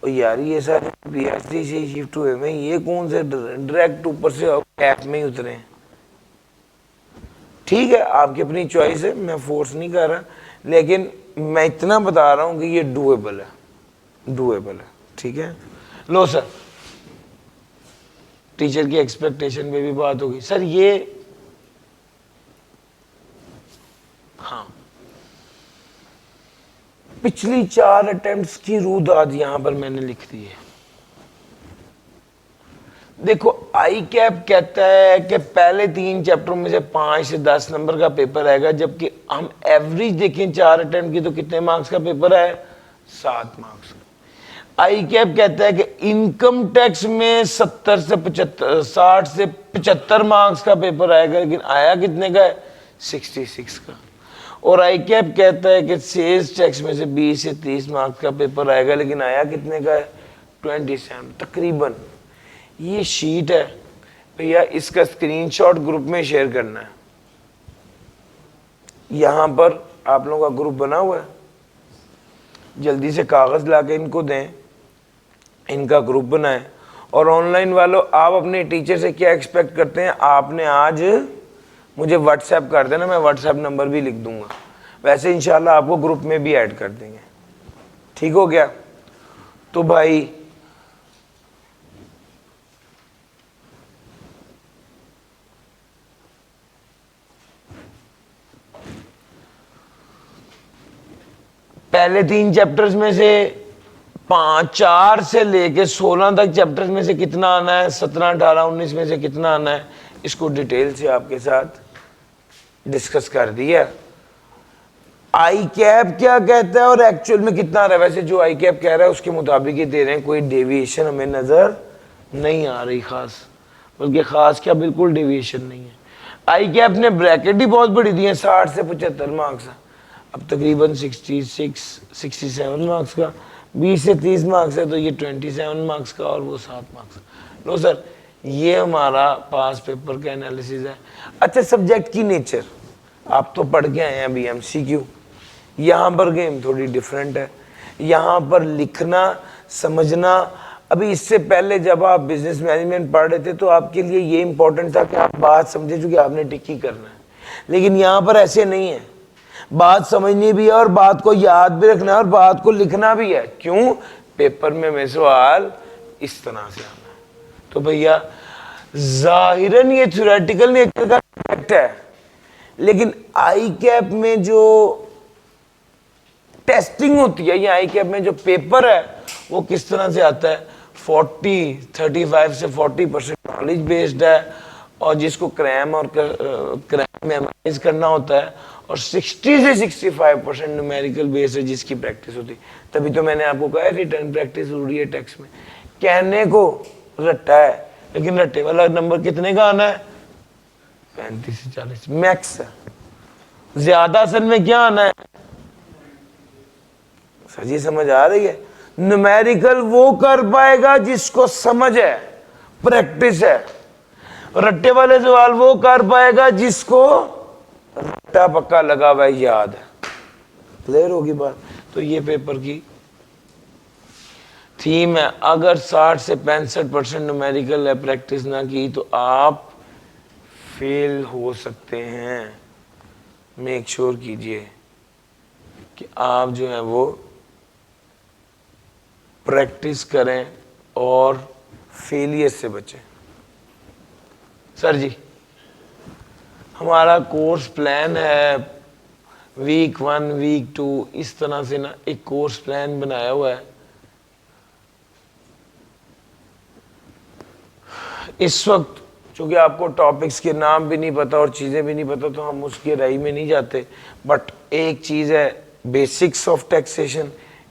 یار یہ سارے پی ایچ ڈی سے شفٹ ہوئے میں, یہ کون سے ڈائریکٹ اوپر سے ایپ میں ہی اترے ہیں. ٹھیک ہے, آپ کی اپنی چوائس ہے, میں فورس نہیں کر رہا, لیکن میں اتنا بتا رہا ہوں کہ یہ ڈویبل ہے, ڈویبل ہے. ٹھیک ہے, لو سر ٹیچر کی ایکسپیکٹیشن پہ بھی بات ہوگی. سر یہ ہاں پچھلی 4 اٹیمپٹس کی روداد یہاں پر میں نے لکھ دی ہے. دیکھو آئی کیپ کہتا ہے کہ پہلے 3 چیپٹروں میں سے 5 سے 10 نمبر کا پیپر آئے گا, جبکہ ہم ایوریج دیکھیں 4 اٹیمپٹ کی تو کتنے مارکس کا پیپر ہے؟ 7 مارکس کا. آئی کیپ کہتا ہے کہ انکم ٹیکس میں 60 سے 75 مارکس کا پیپر آئے گا, لیکن آیا کتنے کا ہے؟ 66 کا. اور آئی کیپ کہتا ہے کہ سیلز ٹیکس میں سے 20 سے 30 مارکس کا پیپر آئے گا, لیکن آیا کتنے کا ہے؟ 27 تقریباً. یہ شیٹ ہے بھیا, اس کا اسکرین شاٹ گروپ میں شیئر کرنا ہے. یہاں پر آپ لوگوں کا گروپ بنا ہوا ہے, جلدی سے کاغذ لا کے ان کو دیں, ان کا گروپ بنائیں. اور آن لائن والوں, آپ اپنے ٹیچر سے کیا ایکسپیکٹ کرتے ہیں؟ آپ نے آج مجھے واٹس ایپ کر دینا, میں واٹس ایپ نمبر بھی لکھ دوں گا. ویسے انشاءاللہ آپ کو گروپ میں بھی ایڈ کر دیں گے. ٹھیک ہو گیا؟ تو بھائی پہلے 3 چیپٹرز میں سے 4 سے لے کے 16 تک چیپٹرز میں سے کتنا آنا ہے؟ 17 18 19 میں سے کتنا آنا ہے؟ اس کو ڈیٹیل سے آپ کے ساتھ ڈسکس کر دیا. آئی کیپ کیا کہتا ہے اور ایکچوئل میں کتنا آ رہا ہے؟ ویسے جو آئی کیپ کہہ رہا ہے اس کے مطابق ہی دے رہے ہیں, کوئی ڈیویشن ہمیں نظر نہیں آ رہی خاص, بلکہ خاص کیا بالکل ڈیویشن نہیں ہے. آئی کیپ نے بریکٹ ہی بہت بڑی دی ہیں, 60 سے 75 مارکس. اب تقریباً 67 مارکس کا, 20 سے 30 مارکس ہے تو یہ 27 مارکس کا, اور وہ 7 مارکس. لو سر, یہ ہمارا پاس پیپر کا انالیسز ہے. اچھا, سبجیکٹ کی نیچر آپ تو پڑھ کے آئے ہیں ابھی ایم سی کیو. یہاں پر گیم تھوڑی ڈیفرنٹ ہے. یہاں پر لکھنا سمجھنا, ابھی اس سے پہلے جب آپ بزنس مینجمنٹ پڑھ رہے تھے تو آپ کے لیے یہ امپورٹنٹ تھا کہ آپ بات سمجھے, چونکہ آپ نے ٹکی کرنا ہے. لیکن یہاں پر ایسے نہیں ہے, بات سمجھنی بھی ہے اور بات کو یاد بھی رکھنا ہے اور بات کو لکھنا بھی ہے. کیوں؟ پیپر میں سوال اس طرح سے آنا ہے. تو بھیا ظاہراً یہ تھیوریٹیکل نیچر کا فیکٹ ہے, لیکن آئی کیپ میں جو ٹیسٹنگ ہوتی ہے یا آئی کیپ میں جو پیپر ہے وہ کس طرح سے آتا ہے؟ 35 سے 40% نالج بیسڈ ہے, اور جس کو کریم میمورائز کرنا ہوتا ہے, اور 60 سے 65% نیومیریکل بیس ہے جس کی پریکٹس ہوتی ہے. تبھی تو میں نے آپ کو کہا ہے ریٹرن پریکٹس ضروری ہے ٹیکس میں. کہنے کو رٹا ہے, لیکن رٹے والا نمبر کتنے کا آنا ہے؟ 35 سے 40 میکس ہے. زیادہ اصل میں کیا آنا ہے؟ سر جی سمجھ آ رہی ہے؟ نیومیریکل وہ کر پائے گا جس کو سمجھ ہے, پریکٹس ہے. رٹے والے سوال وہ کر پائے گا جس کو رٹا پکا لگا ہوا یاد ہے. کلیئر ہوگی بات؟ تو یہ پیپر کی تھیم ہے. اگر 60 سے 65% نیومیریکل ہے, پریکٹس نہ کی, تو آپ فیل ہو سکتے ہیں. میک شور کیجئے کہ آپ جو ہے وہ پریکٹس کریں اور فیلئر سے بچیں. سر جی ہمارا کورس پلان ہے ویک 1 ویک 2 اس طرح سے نا, ایک کورس پلان بنایا ہوا ہے. اس وقت چونکہ آپ کو ٹاپکس کے نام بھی نہیں پتا اور چیزیں بھی نہیں پتا, تو ہم اس کی رائی میں نہیں جاتے. بٹ ایک چیز ہے بیسکس آف ٹیکسیشن,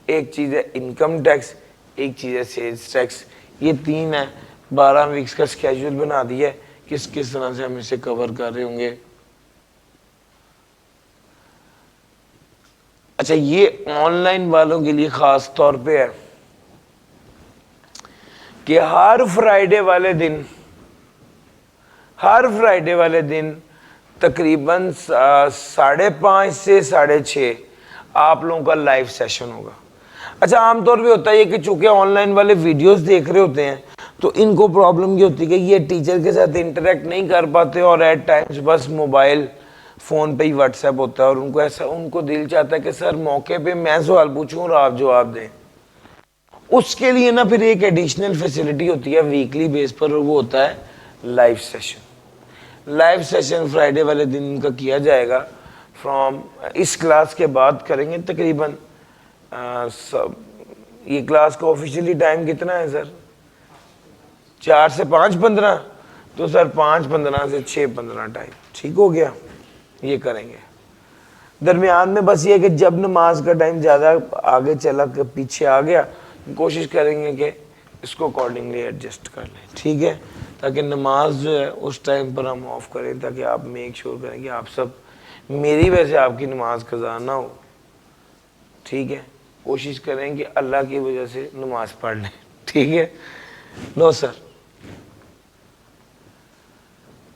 ایک چیز ہے انکم ٹیکس, ایک چیز ہے سیلز ٹیکس. یہ 3 ہے. 12 ویکس کا اسکیجول بنا دیا ہے, کس طرح سے ہم اسے کور کر رہے ہوں گے. اچھا, یہ آن لائن والوں کے لیے خاص طور پہ ہے کہ ہر فرائیڈے والے دن تقریباً 5:30 سے 6:30 آپ لوگوں کا لائیو سیشن ہوگا. اچھا, عام طور پہ ہوتا ہے کہ چونکہ آن لائن والے ویڈیوز دیکھ رہے ہوتے ہیں تو ان کو پرابلم یہ ہوتی ہے کہ یہ ٹیچر کے ساتھ انٹریکٹ نہیں کر پاتے, اور ایٹ ٹائمز بس موبائل فون پہ ہی واٹس ایپ ہوتا ہے, اور ان کو دل چاہتا ہے کہ سر موقع پہ میں سوال پوچھوں اور آپ جواب دیں. اس کے لیے نا پھر ایک ایڈیشنل فیسلٹی ہوتی ہے ویکلی بیس پر, اور وہ ہوتا ہے live session. Live session Friday والے دن کا کیا جائے گا. اس کلاس کے بعد کریں گے تقریباً یہ کلاس کا آفیشیلی ٹائم کتنا ہے سر؟ 4 سے 5:15. تو سر 5:15 سے 6:15 ٹائم ٹھیک ہو گیا. یہ کریں گے درمیان میں. بس یہ کہ جب نماز کا ٹائم زیادہ آگے چلا پیچھے آ گیا کوشش کریں گے کہ اس کو اکارڈنگلی ایڈجسٹ کر لیں. ٹھیک ہے, تاکہ نماز جو ہے اس ٹائم پر ہم آف کریں, تاکہ آپ میک شور کریں کہ آپ سب میری وجہ سے آپ کی نماز قضا نہ ہو. ٹھیک ہے, کوشش کریں کہ اللہ کی وجہ سے نماز پڑھ لیں. ٹھیک ہے. نو سر,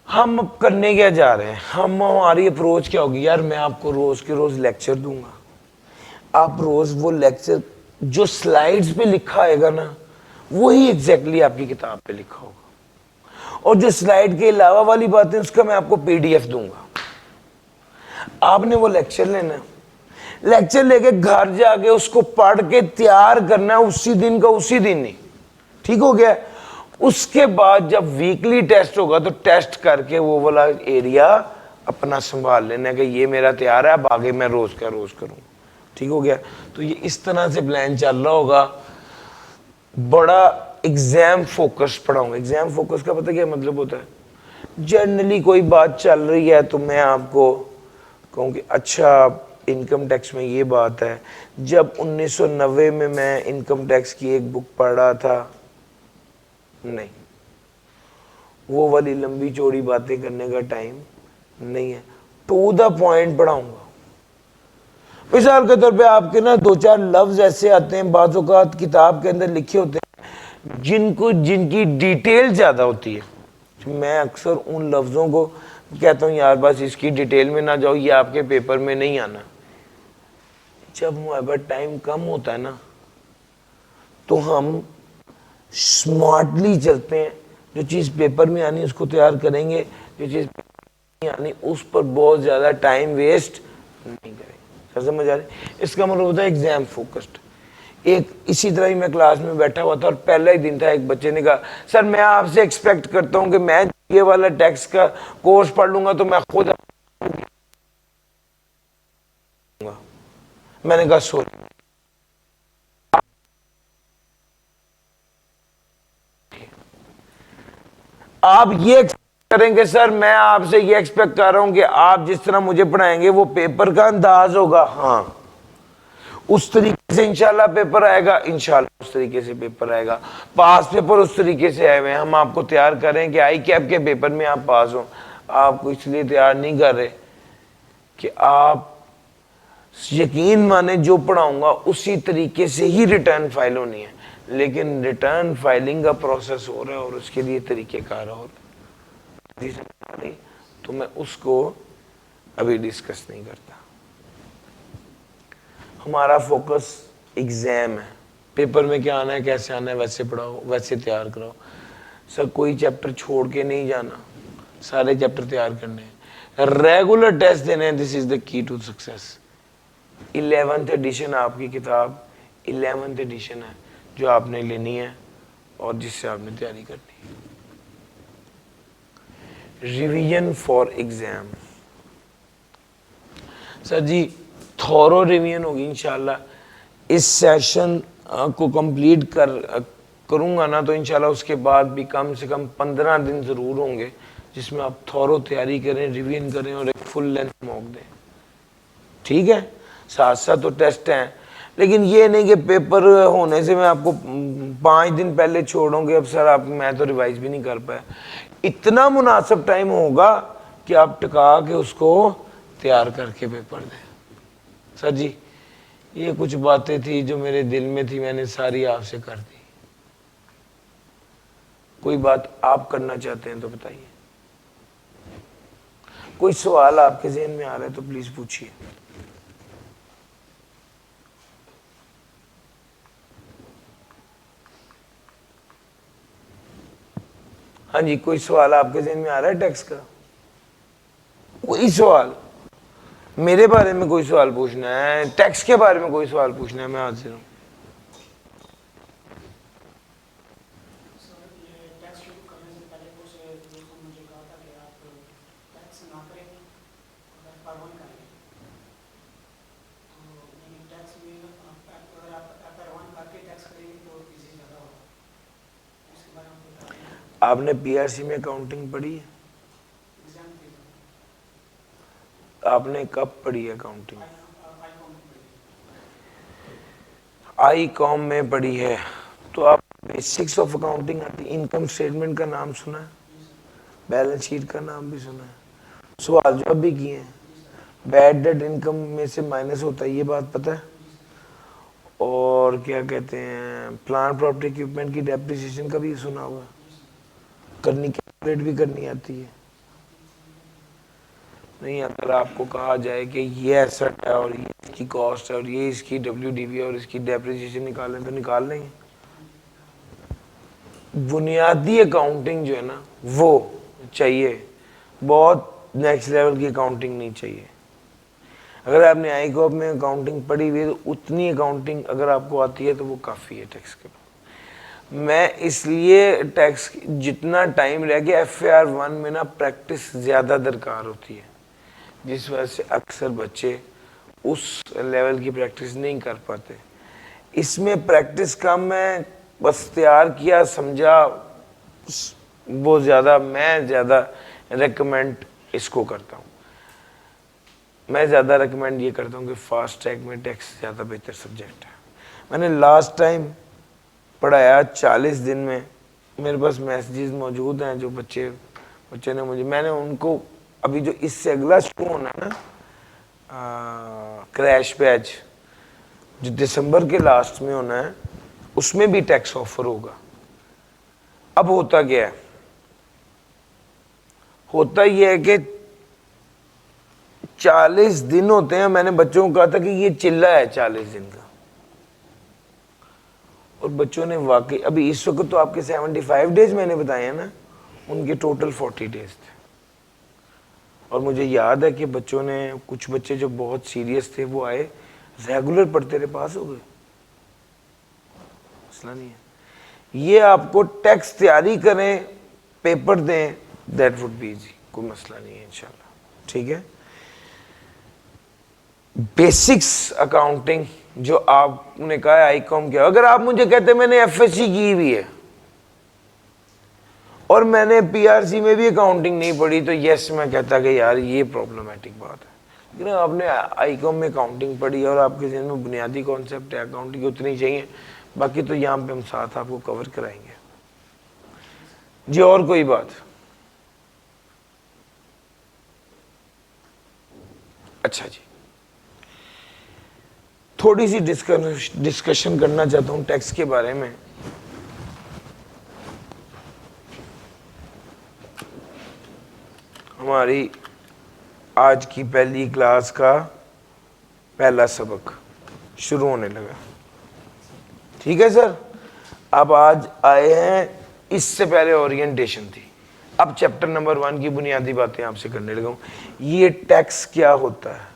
ہم اب کرنے کیا جا رہے ہیں, ہماری اپروچ کیا ہوگی یار؟ میں آپ کو روز کے روز لیکچر دوں گا, آپ روز وہ لیکچر جو سلائیڈز پہ لکھا آئے گا نا وہی ایگزیکٹلی آپ کی کتاب پہ لکھا ہوگا, اور جو سلائیڈ کے علاوہ والی باتیں اس کا میں آپ کو PDF دوں گا. آپ نے وہ لیکچر لینا ہے, لیکچر لے کے گھر جا کے اس کو پڑھ کے تیار کرنا ہے اسی دن کا اسی دن ہی. ٹھیک ہو گیا. اس کے بعد جب ویکلی ٹیسٹ ہوگا تو ٹیسٹ کر کے وہ والا ایریا اپنا سنبھال لینا کہ یہ میرا تیار ہے, اب آگے میں روز کا روز کروں. ٹھیک ہو گیا. تو یہ اس طرح سے پلان چل رہا ہوگا. بڑا ایگزام فوکس پڑھاؤں گا. ایگزام فوکس کا پتہ کیا مطلب ہوتا ہے؟ جنرلی کوئی بات چل رہی ہے تو میں آپ کو کہوں کہ اچھا انکم ٹیکس میں یہ بات ہے. جب 1990 میں انکم ٹیکس کی ایک بک پڑھ رہا تھا, نہیں, وہ والی لمبی چوڑی باتیں کرنے کا ٹائم نہیں ہے. ٹو دا پوائنٹ پڑھاؤں گا. مثال کے طور پہ آپ کے نا 2-4 لفظ ایسے آتے ہیں بعض اوقات کتاب کے اندر لکھے ہوتے ہیں جن کی ڈیٹیل زیادہ ہوتی ہے. میں اکثر ان لفظوں کو کہتا ہوں یار بس اس کی ڈیٹیل میں نہ جاؤ, یہ آپ کے پیپر میں نہیں آنا. جب ہمارے ٹائم کم ہوتا ہے نا تو ہم سمارٹلی چلتے ہیں. جو چیز پیپر میں آنی اس کو تیار کریں گے, جو چیز نہیں آنی اس پر بہت زیادہ ٹائم ویسٹ نہیں کریں گے. سمجھ آ رہی؟ اس کا مطلب ہوتا ہے ایگزام فوکسڈ. ایک اسی طرح ہی میں کلاس میں بیٹھا ہوا تھا اور پہلا ہی دن تھا, ایک بچے نے کہا سر میں آپ سے ایکسپیکٹ کرتا ہوں کہ میں یہ والا ٹیکس کا کورس پڑھ لوں گا تو میں خود. میں نے کہا سوری, آپ یہ کریں گے سر میں آپ سے یہ ایکسپیکٹ کر رہا ہوں کہ آپ جس طرح مجھے پڑھائیں گے وہ پیپر کا انداز ہوگا. ہاں اس طریقے سے انشاءاللہ پیپر آئے گا, انشاءاللہ اس طریقے سے پیپر آئے گا. پاس پیپر اس طریقے سے آئے ہوئے ہیں. ہم آپ کو تیار کریں کہ آئی کیپ کے پیپر میں آپ پاس ہوں. آپ کو اس لیے تیار نہیں کر رہے کہ آپ یقین مانے جو پڑھاؤں گا اسی طریقے سے ہی ریٹرن فائل ہونی ہے, لیکن ریٹرن فائلنگ کا پروسیس ہو رہا ہے اور اس کے لیے طریقہ کار ہو رہا ہے. تو میں اس کو ابھی ڈسکس نہیں کرتا. ہمارا فوکس ایگزام ہے. پیپر میں کیا آنا ہے کیسے آنا ہے ویسے پڑھاؤ ویسے تیار کراؤ. سر کوئی چیپٹر چھوڑ کے نہیں جانا, سارے چیپٹر تیار کرنے ہیں, ریگولر ٹیسٹ دینے ہیں. دس از دا کی ٹو سکسیس. 11th ایڈیشن آپ کی کتاب 11th ایڈیشن ہے جو آپ نے لینی ہے اور جس سے آپ نے تیاری کرنی ہے. Revision for exam. Sir ji thorough revision ہوگی انشاءاللہ. اس سیشن کو کمپلیٹ کروں گا نا تو انشاءاللہ اس کے بعد بھی کم سے کم 15 دن ضرور ہوں گے جس میں آپ تھورو تیاری کریں, ریویژن کریں اور ایک فل لینتھ موک دیں. ٹھیک ہے, ساتھ ساتھ تو ٹیسٹ ہیں, لیکن یہ نہیں کہ پیپر ہونے سے میں آپ کو 5 دن پہلے چھوڑوں گے اب سر آپ میں تو ریوائز بھی نہیں کر پایا. اتنا مناسب ٹائم ہوگا کہ آپ ٹکا کے اس کو تیار کر کے پیپر دیں. سر جی یہ کچھ باتیں تھی جو میرے دل میں تھی, میں نے ساری آپ سے کر دی. کوئی بات آپ کرنا چاہتے ہیں تو بتائیے. کوئی سوال آپ کے ذہن میں آ رہا ہے تو پلیز پوچھیے. ہاں جی کوئی سوال آپ کے ذہن میں آ رہا ہے ٹیکس کا؟ کوئی سوال میرے بارے میں کوئی سوال پوچھنا ہے, ٹیکس کے بارے میں کوئی سوال پوچھنا ہے, میں حاضر ہوں. آپ نے پی آر سی میں اکاؤنٹنگ پڑھی ہے؟ آپ نے کب پڑھی ہے اکاؤنٹنگ؟ آئی کام میں پڑھی ہے، تو آپ بیسکس آف اکاؤنٹنگ آتی. انکم اسٹیٹمنٹ کا نام سنا ہے؟ بیلنس شیٹ کا نام بھی سنا ہے؟ سوال جواب بھی کیے ہیں؟ بیڈ ڈیٹ انکم میں سے مائنس ہوتا ہے، یہ بات پتہ ہے؟ اور کیا کہتے ہیں، پلانٹ پراپرٹی اکوپمنٹ کی ڈیپریسیشن کا بھی سنا ہوگا، کرنی کیلکولیٹ بھی کرنی آتی ہے؟ نہیں. اگر آپ کو کہا جائے کہ یہ ایسٹ ہے اور یہ اس کی کاسٹ ہے اور یہ اس کی ڈبلیو ڈی وی اور اس کی ڈیپریسیشن نکالیں تو نکال لیں گے. بنیادی اکاؤنٹنگ جو ہے نا وہ چاہیے، بہت نیکسٹ لیول کی اکاؤنٹنگ نہیں چاہیے. اگر آپ نے آئی کاپ میں اکاؤنٹنگ پڑھی ہوئی ہے تو اتنی اکاؤنٹنگ اگر آپ کو آتی ہے تو وہ کافی ہے ٹیکس کے. میں اس لیے ٹیکس جتنا ٹائم رہ گیا ایف اے آر 1 میں نا پریکٹس زیادہ درکار ہوتی ہے، جس وجہ سے اکثر بچے اس لیول کی پریکٹس نہیں کر پاتے. اس میں پریکٹس کم ہے، بس تیار کیا سمجھا وہ زیادہ. میں زیادہ ریکمینڈ اس کو کرتا ہوں، میں زیادہ ریکمینڈ یہ کرتا ہوں کہ فاسٹ ٹریک میں ٹیکس زیادہ بہتر سبجیکٹ ہے. میں نے لاسٹ ٹائم پڑھایا 40 دن میں، میرے پاس میسیجز موجود ہیں جو بچے نے مجھے، میں نے ان کو ابھی جو اس سے اگلا شروع ہونا ہے نا کریش بیچ جو دسمبر کے لاسٹ میں ہونا ہے، اس میں بھی ٹیکس آفر ہوگا. اب ہوتا کیا ہے، ہوتا یہ ہے کہ 40 دن ہوتے ہیں. میں نے بچوں کو کہا تھا کہ یہ چلہ ہے 40 دن کا، اور بچوں نے واقعی ابھی اس وقت تو آپ کے 75 ڈیز میں نے بتایا نا، ان کے ٹوٹل 40 ڈیز تھے. اور مجھے یاد ہے کہ بچوں نے، کچھ بچے جو بہت سیریس تھے وہ آئے، ریگولر پڑھتے رہے، پاس ہو گئے، مسئلہ نہیں ہے. یہ آپ کو ٹیکس تیاری کریں، پیپر دیں، دیٹ وڈ بی ایزی، کوئی مسئلہ نہیں ہے انشاءاللہ. ٹھیک ہے. بیسکس اکاؤنٹنگ جو آپ نے کہا ہے آئی کام کیا، اگر آپ مجھے کہتے میں نے ایف ایس سی کی ہوئی ہے اور میں نے پی آر سی میں بھی اکاؤنٹنگ نہیں پڑھی تو یس میں کہتا کہ یار یہ پرابلمٹک بات ہے. لیکن آپ نے آئی کام میں اکاؤنٹنگ پڑھی اور آپ کے ذہن میں بنیادی کانسیپٹ ہے اکاؤنٹنگ اتنی چاہیے، باقی تو یہاں پہ ہم ساتھ آپ کو کور کرائیں گے. جی اور کوئی بات؟ اچھا جی، تھوڑی سی ڈسکشن کرنا چاہتا ہوں ٹیکس کے بارے میں. ہماری آج کی پہلی کلاس کا پہلا سبق شروع ہونے لگا. ٹھیک ہے سر. اب آج آئے ہیں، اس سے پہلے اورینٹیشن تھی، اب چیپٹر نمبر 1 کی بنیادی باتیں آپ سے کرنے لگا ہوں. یہ ٹیکس کیا ہوتا ہے؟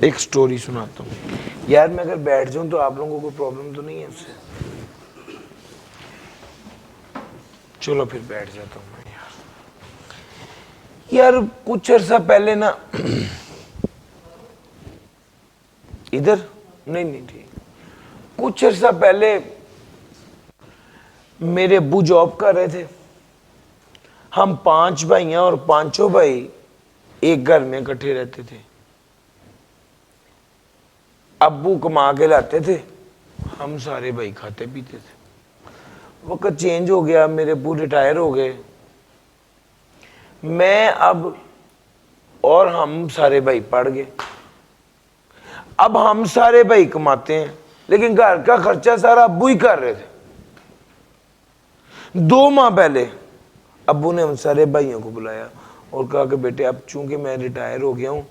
ایک سٹوری سناتا ہوں یار. میں اگر بیٹھ جاؤں تو آپ لوگوں کو پرابلم تو نہیں ہے اس سے؟ چلو پھر بیٹھ جاتا ہوں میں یار. کچھ عرصہ پہلے نا ادھر نہیں ٹھیک، کچھ عرصہ پہلے میرے ابو جاب کر رہے تھے. ہم 5 بھائی ہیں اور 5 بھائی ایک گھر میں اکٹھے رہتے تھے. ابو کما کے لاتے تھے، ہم سارے بھائی کھاتے پیتے تھے. وقت چینج ہو گیا، میرے ابو ریٹائر ہو گئے. میں اب اور ہم سارے بھائی پڑھ گئے. اب ہم سارے بھائی کماتے ہیں لیکن گھر کا خرچہ سارا ابو ہی کر رہے تھے. 2 ماہ پہلے ابو نے ہم سارے بھائیوں کو بلایا اور کہا کہ بیٹے اب چونکہ میں ریٹائر ہو گیا ہوں،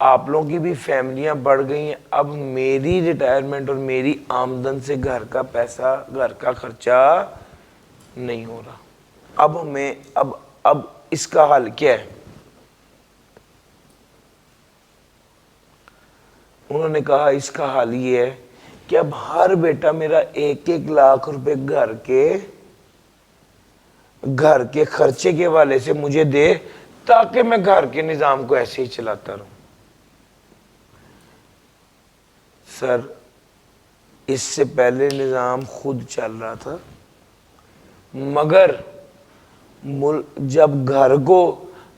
آپ لوگوں کی بھی فیملیاں بڑھ گئی ہیں، اب میری ریٹائرمنٹ اور میری آمدن سے گھر کا پیسہ، گھر کا خرچہ نہیں ہو رہا. اب ہمیں اب اس کا حل کیا ہے؟ انہوں نے کہا اس کا حل یہ ہے کہ اب ہر بیٹا میرا 1-1 لاکھ روپے گھر کے خرچے کے حوالے سے مجھے دے، تاکہ میں گھر کے نظام کو ایسے ہی چلاتا رہوں. سر اس سے پہلے نظام خود چل رہا تھا، مگر جب گھر کو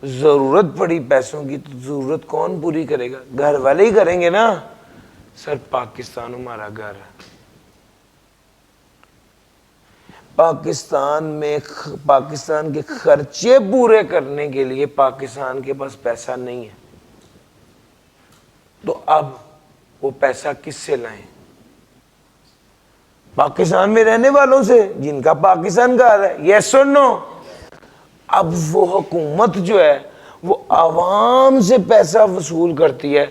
ضرورت پڑی پیسوں کی تو ضرورت کون پوری کرے گا؟ گھر والے ہی کریں گے نا۔ سر پاکستان ہمارا گھر ہے، پاکستان میں پاکستان کے خرچے پورے کرنے کے لیے پاکستان کے پاس پیسہ نہیں ہے، تو اب وہ پیسہ کس سے لائیں؟ پاکستان میں رہنے والوں سے جن کا پاکستان گھر ہے، یس اور نو؟ اب وہ حکومت جو ہے وہ عوام سے پیسہ وصول کرتی ہے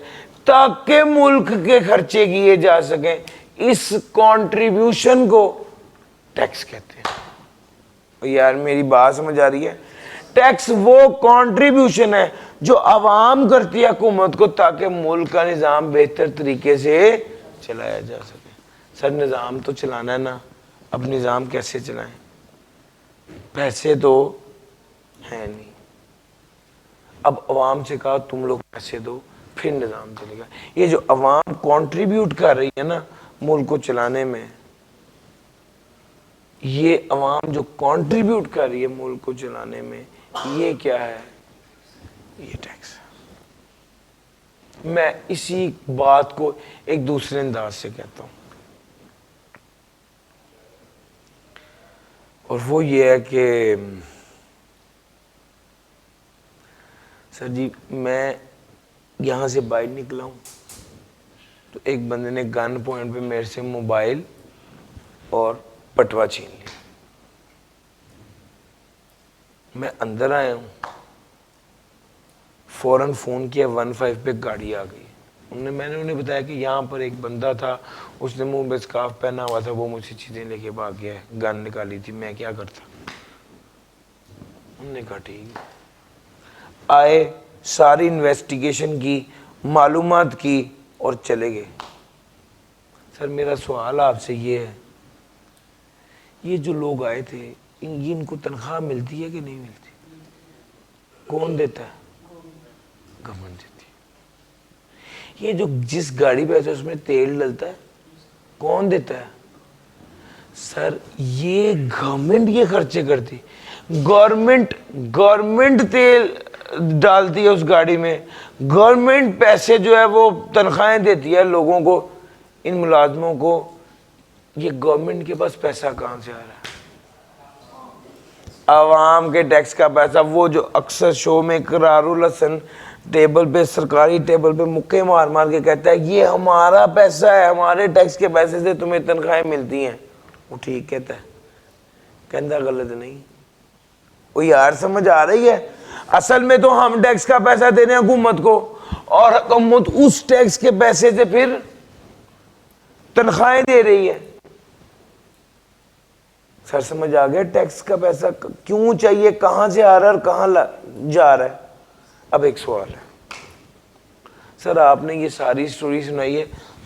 تاکہ ملک کے خرچے کیے جا سکیں، اس کنٹریبیوشن کو ٹیکس کہتے ہیں۔ یار میری بات سمجھ آ رہی ہے؟ ٹیکس وہ کنٹریبیوشن ہے جو عوام کرتی ہے حکومت کو تاکہ ملک کا نظام بہتر طریقے سے چلایا جا سکے۔ سر نظام تو چلانا ہے نا، اب نظام کیسے چلائیں؟ پیسے تو ہیں نہیں، اب عوام سے کہا تم لوگ پیسے دو پھر نظام چلے گا۔ یہ جو عوام کنٹریبیوٹ کر رہی ہے نا ملک کو چلانے میں، یہ عوام جو کنٹریبیوٹ کر رہی ہے ملک کو چلانے میں، یہ کیا ہے؟ یہ ٹیکس۔ میں اسی بات کو ایک دوسرے انداز سے کہتا ہوں، اور وہ یہ ہے کہ سر جی میں یہاں سے باہر نکلا ہوں تو ایک بندے نے گن پوائنٹ پہ میرے سے موبائل اور پٹوا چھین لیا، میں اندر آیا ہوں، فوراً فون کیا 15 پہ گاڑی آ گئی، میں نے انہیں بتایا کہ یہاں پر ایک بندہ تھا، اس نے منہ پہ اسکارف پہنا ہوا تھا، وہ مجھ سے چیزیں لے کے بھاگ گیا ہے، گن نکالی تھی، میں کیا کرتا؟ انہوں نے کہا ٹھیک ہے۔ آئے، ساری انویسٹیگیشن کی، معلومات کی اور چلے گئے۔ سر میرا سوال آپ سے یہ ہے، یہ جو لوگ آئے تھے ان کو تنخواہ ملتی ہے کہ نہیں ملتی؟ کون دیتا ہے؟ گورنمنٹ دیتی ہے۔ یہ جو جس گاڑی پہ آتا ہے اس میں تیل ڈلتا ہے، کون دیتا ہے؟ سر یہ گورنمنٹ یہ خرچے کرتی، گورنمنٹ تیل ڈالتی ہے اس گاڑی میں، گورنمنٹ پیسے جو ہے وہ تنخواہیں دیتی ہے لوگوں کو، ان ملازموں کو۔ یہ گورنمنٹ کے پاس پیسہ کہاں سے آ رہا ہے؟ عوام کے ٹیکس کا پیسہ۔ وہ جو اکثر شو میں قرار الحسن ٹیبل پہ، سرکاری ٹیبل پہ مکے مار مار کے کہتا ہے یہ ہمارا پیسہ ہے، ہمارے ٹیکس کے پیسے سے تمہیں تنخواہیں ملتی ہیں، وہ ٹھیک کہتا ہے، کہندہ غلط نہیں۔ وہ یار سمجھ آ رہی ہے؟ اصل میں تو ہم ٹیکس کا پیسہ دے رہے ہیں حکومت کو، اور حکومت اس ٹیکس کے پیسے سے پھر تنخواہیں دے رہی ہے۔ سر سمجھ آ گیا ٹیکس کا پیسہ کیوں چاہیے، کہاں سے آ رہا ہے اور کہاں جا رہا ہے؟ اب ایک سوال ہے، سر آپ نے یہ ساری سٹوری سنائی ہے،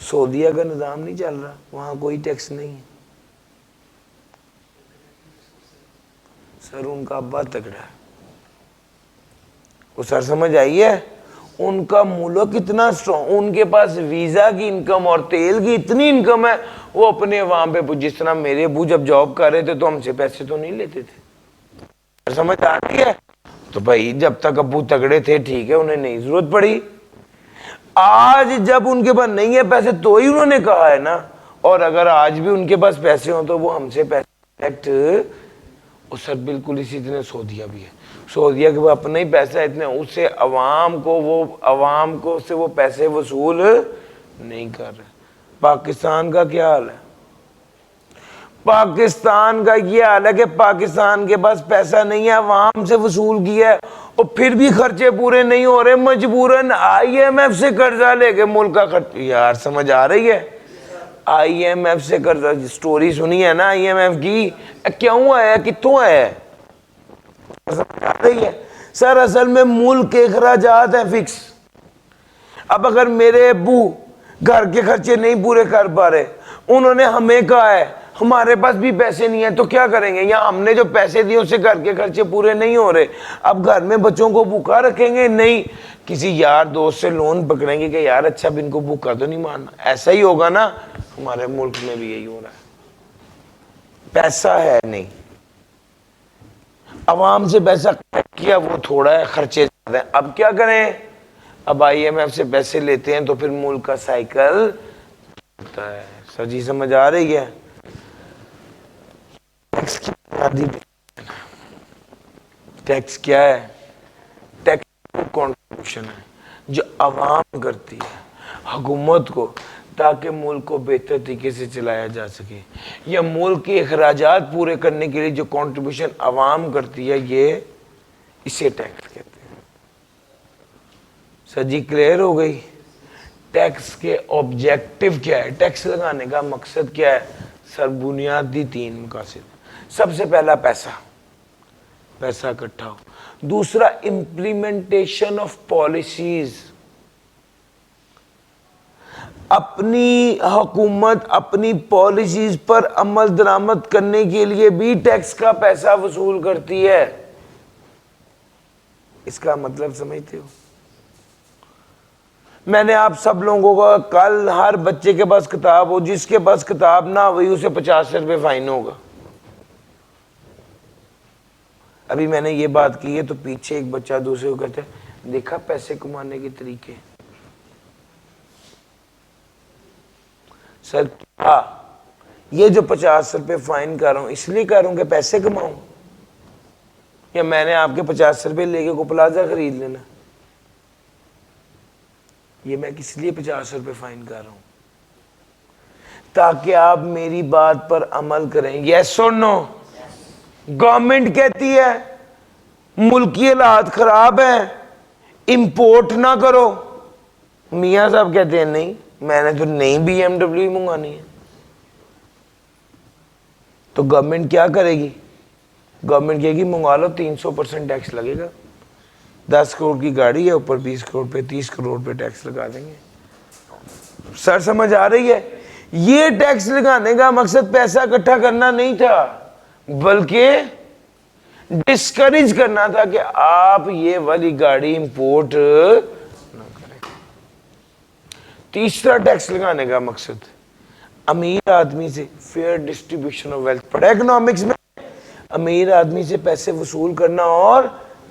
سعودیہ کا نظام نہیں چل رہا، وہاں کوئی ٹیکس نہیں ہے؟ سر ان کا ابا تگڑا ہے، وہ سر سمجھ آئی ہے؟ ان کا ملک اتنا سٹرونگ، ان کے پاس ویزا کی انکم اور تیل کی اتنی انکم ہے، وہ اپنے عوام پہ، جس طرح میرے ابو جب جاب کر رہے تھے تو ہم سے پیسے تو نہیں لیتے تھے، سر سمجھ آتی ہے؟ تو بھائی جب تک ابو تگڑے تھے ٹھیک ہے، انہیں نہیں ضرورت پڑی، آج جب ان کے پاس نہیں ہے پیسے تو ہی انہوں نے کہا ہے نا، اور اگر آج بھی ان کے پاس پیسے ہوں تو وہ ہم سے پیسے اور سر بالکل اسی طرح سعودیہ بھی ہے، سعودیہ کے پاس اپنا ہی پیسہ اتنے، اس سے عوام کو سے وہ پیسے وصول نہیں کر رہے۔ پاکستان کا کیا حال ہے؟ پاکستان کا یہ حال ہے کہ پاکستان کے پاس پیسہ نہیں ہے، عوام سے وصول کیا ہے اور پھر بھی خرچے پورے نہیں ہو رہے، مجبوراً آئی ایم ایف سے قرضہ لے کے ملک کا خرچ۔ یار سمجھ آ رہی ہے؟ آئی ایم ایف سے قرضہ، سٹوری سنی ہے نا آئی ایم ایف کی، کیوں آیا، کتوں آیا ہے؟ سمجھ آ رہی ہے؟ سر اصل میں ملک کے اخراجات ہیں فکس، اب اگر میرے ابو گھر کے خرچے نہیں پورے کر پا رہے، انہوں نے ہمیں کہا ہے ہمارے پاس بھی پیسے نہیں ہیں تو کیا کریں گے؟ یا ہم نے جو پیسے دیے اس سے گھر کے خرچے پورے نہیں ہو رہے، اب گھر میں بچوں کو بھوکا رکھیں گے؟ نہیں، کسی یار دوست سے لون پکڑیں گے کہ یار اچھا اب ان کو بھوکا تو نہیں مارنا۔ ایسا ہی ہوگا نا، ہمارے ملک میں بھی یہی ہو رہا ہے، پیسہ ہے نہیں، عوام سے پیسہ کیا وہ تھوڑا ہے، خرچے زیادہ ہیں۔ اب کیا کریں؟ اب آئی ایم ایف سے پیسے لیتے ہیں تو پھر ملک کا سائیکل ہوتا ہے۔ سر جی سمجھ آ رہی ہے؟ ٹیکس کی بنیادی، ٹیکس کیا ہے؟ ٹیکس کنٹریبیوشن ہے جو عوام کرتی ہے حکومت کو تاکہ ملک کو بہتر طریقے سے چلایا جا سکے، یا ملک کے اخراجات پورے کرنے کے لیے جو کنٹریبیوشن عوام کرتی ہے، یہ اسے ٹیکس کہتے ہیں۔ سر جی کلیئر ہو گئی؟ ٹیکس کے آبجیکٹو کیا ہے؟ ٹیکس لگانے کا مقصد کیا ہے؟ سر بنیادی 3 مقاصد۔ سب سے پہلا پیسہ، پیسہ اکٹھا ہو۔ دوسرا امپلیمنٹیشن آف پالیسیز، اپنی حکومت اپنی پالیسیز پر عمل درآمد کرنے کے لیے بھی ٹیکس کا پیسہ وصول کرتی ہے۔ اس کا مطلب سمجھتے ہو؟ میں نے آپ سب لوگوں کو کل ہر بچے کے پاس کتاب ہو، جس کے پاس کتاب نہ ہوئی اسے 50 روپے فائن ہوگا۔ ابھی میں نے یہ بات کی ہے تو پیچھے ایک بچہ دوسرے کو کہتا ہے دیکھا پیسے کمانے کے طریقے۔ سر کیا یہ جو 50 روپے فائن کر رہا ہوں اس لیے کر رہا ہوں کہ پیسے کماؤں، یا میں نے آپ کے 50 روپے لے کے کو پلازا خرید لینا؟ یہ میں کس لیے 50 روپے فائن کر رہا ہوں؟ تاکہ آپ میری بات پر عمل کریں۔ یس اور نو؟ گورنمنٹ کہتی ہے ملکی حالات خراب ہیں، امپورٹ نہ کرو، میاں صاحب کہتے ہیں نہیں میں نے تو نئی بی ایم ڈبلیو منگانی ہے، تو گورنمنٹ کیا کرے گی؟ گورنمنٹ کہے گی منگوا لو، 300% ٹیکس لگے گا، 10 کروڑ کی گاڑی ہے اوپر 20 کروڑ پہ 30 کروڑ پہ ٹیکس لگا دیں گے۔ سر سمجھ آ رہی ہے؟ یہ ٹیکس لگانے کا مقصد پیسہ اکٹھا کرنا نہیں تھا، بلکہ ڈسکریج کرنا تھا کہ آپ یہ والی گاڑی امپورٹ نہ کریں۔ تیسرا ٹیکس لگانے کا مقصد امیر آدمی سے فیئر ڈسٹریبیوشن آف ویلتھ، پڑھا اکنامکس میں؟ امیر آدمی سے پیسے وصول کرنا اور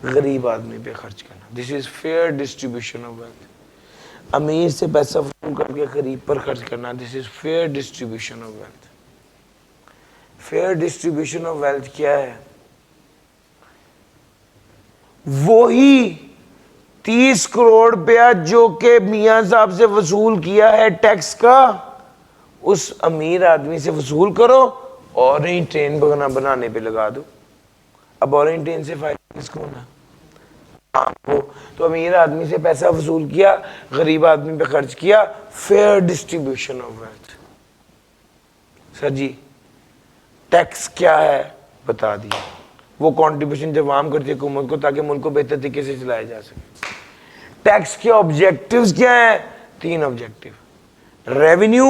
غریب آدمی پہ خرچ کرنا، this is fair distribution of wealth. امیر سے پیسہ وصول کر کے غریب پر خرچ کرنا، this is fair distribution of wealth. Fair distribution of wealth کیا ہے؟ وہی 30 کروڑ روپیہ جو کہ میاں صاحب سے وصول کیا ہے ٹیکس کا، اس امیر آدمی سے وصول کرو اور ٹرین بنانے پہ لگا دو۔ اب اور ٹرین سے فائدہ کس کو ہونا؟ تو امیر آدمی سے پیسہ وصول کیا، غریب آدمی پہ خرچ کیا، fair distribution of wealth. Sir ji tax کیا ہے بتا دیا، وہ کنٹریبیوشن جب عام کرتی ہے حکومت کو تاکہ ملک کو بہتر طریقے سے چلایا جا سکے۔ ٹیکس کے آبجیکٹیوز کیا ہیں؟ 3 objective: revenue,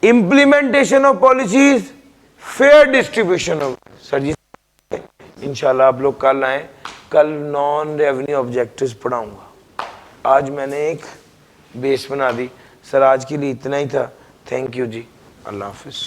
implementation of policies, fair distribution of. Sir ji انشاءاللہ آپ لوگ کل آئیں، کل نان ریونیو آبجیکٹیوز پڑھاؤں گا۔ آج میں نے ایک بیس بنا دی۔ سر آج کے لیے اتنا ہی تھا، تھینک یو جی، اللہ حافظ۔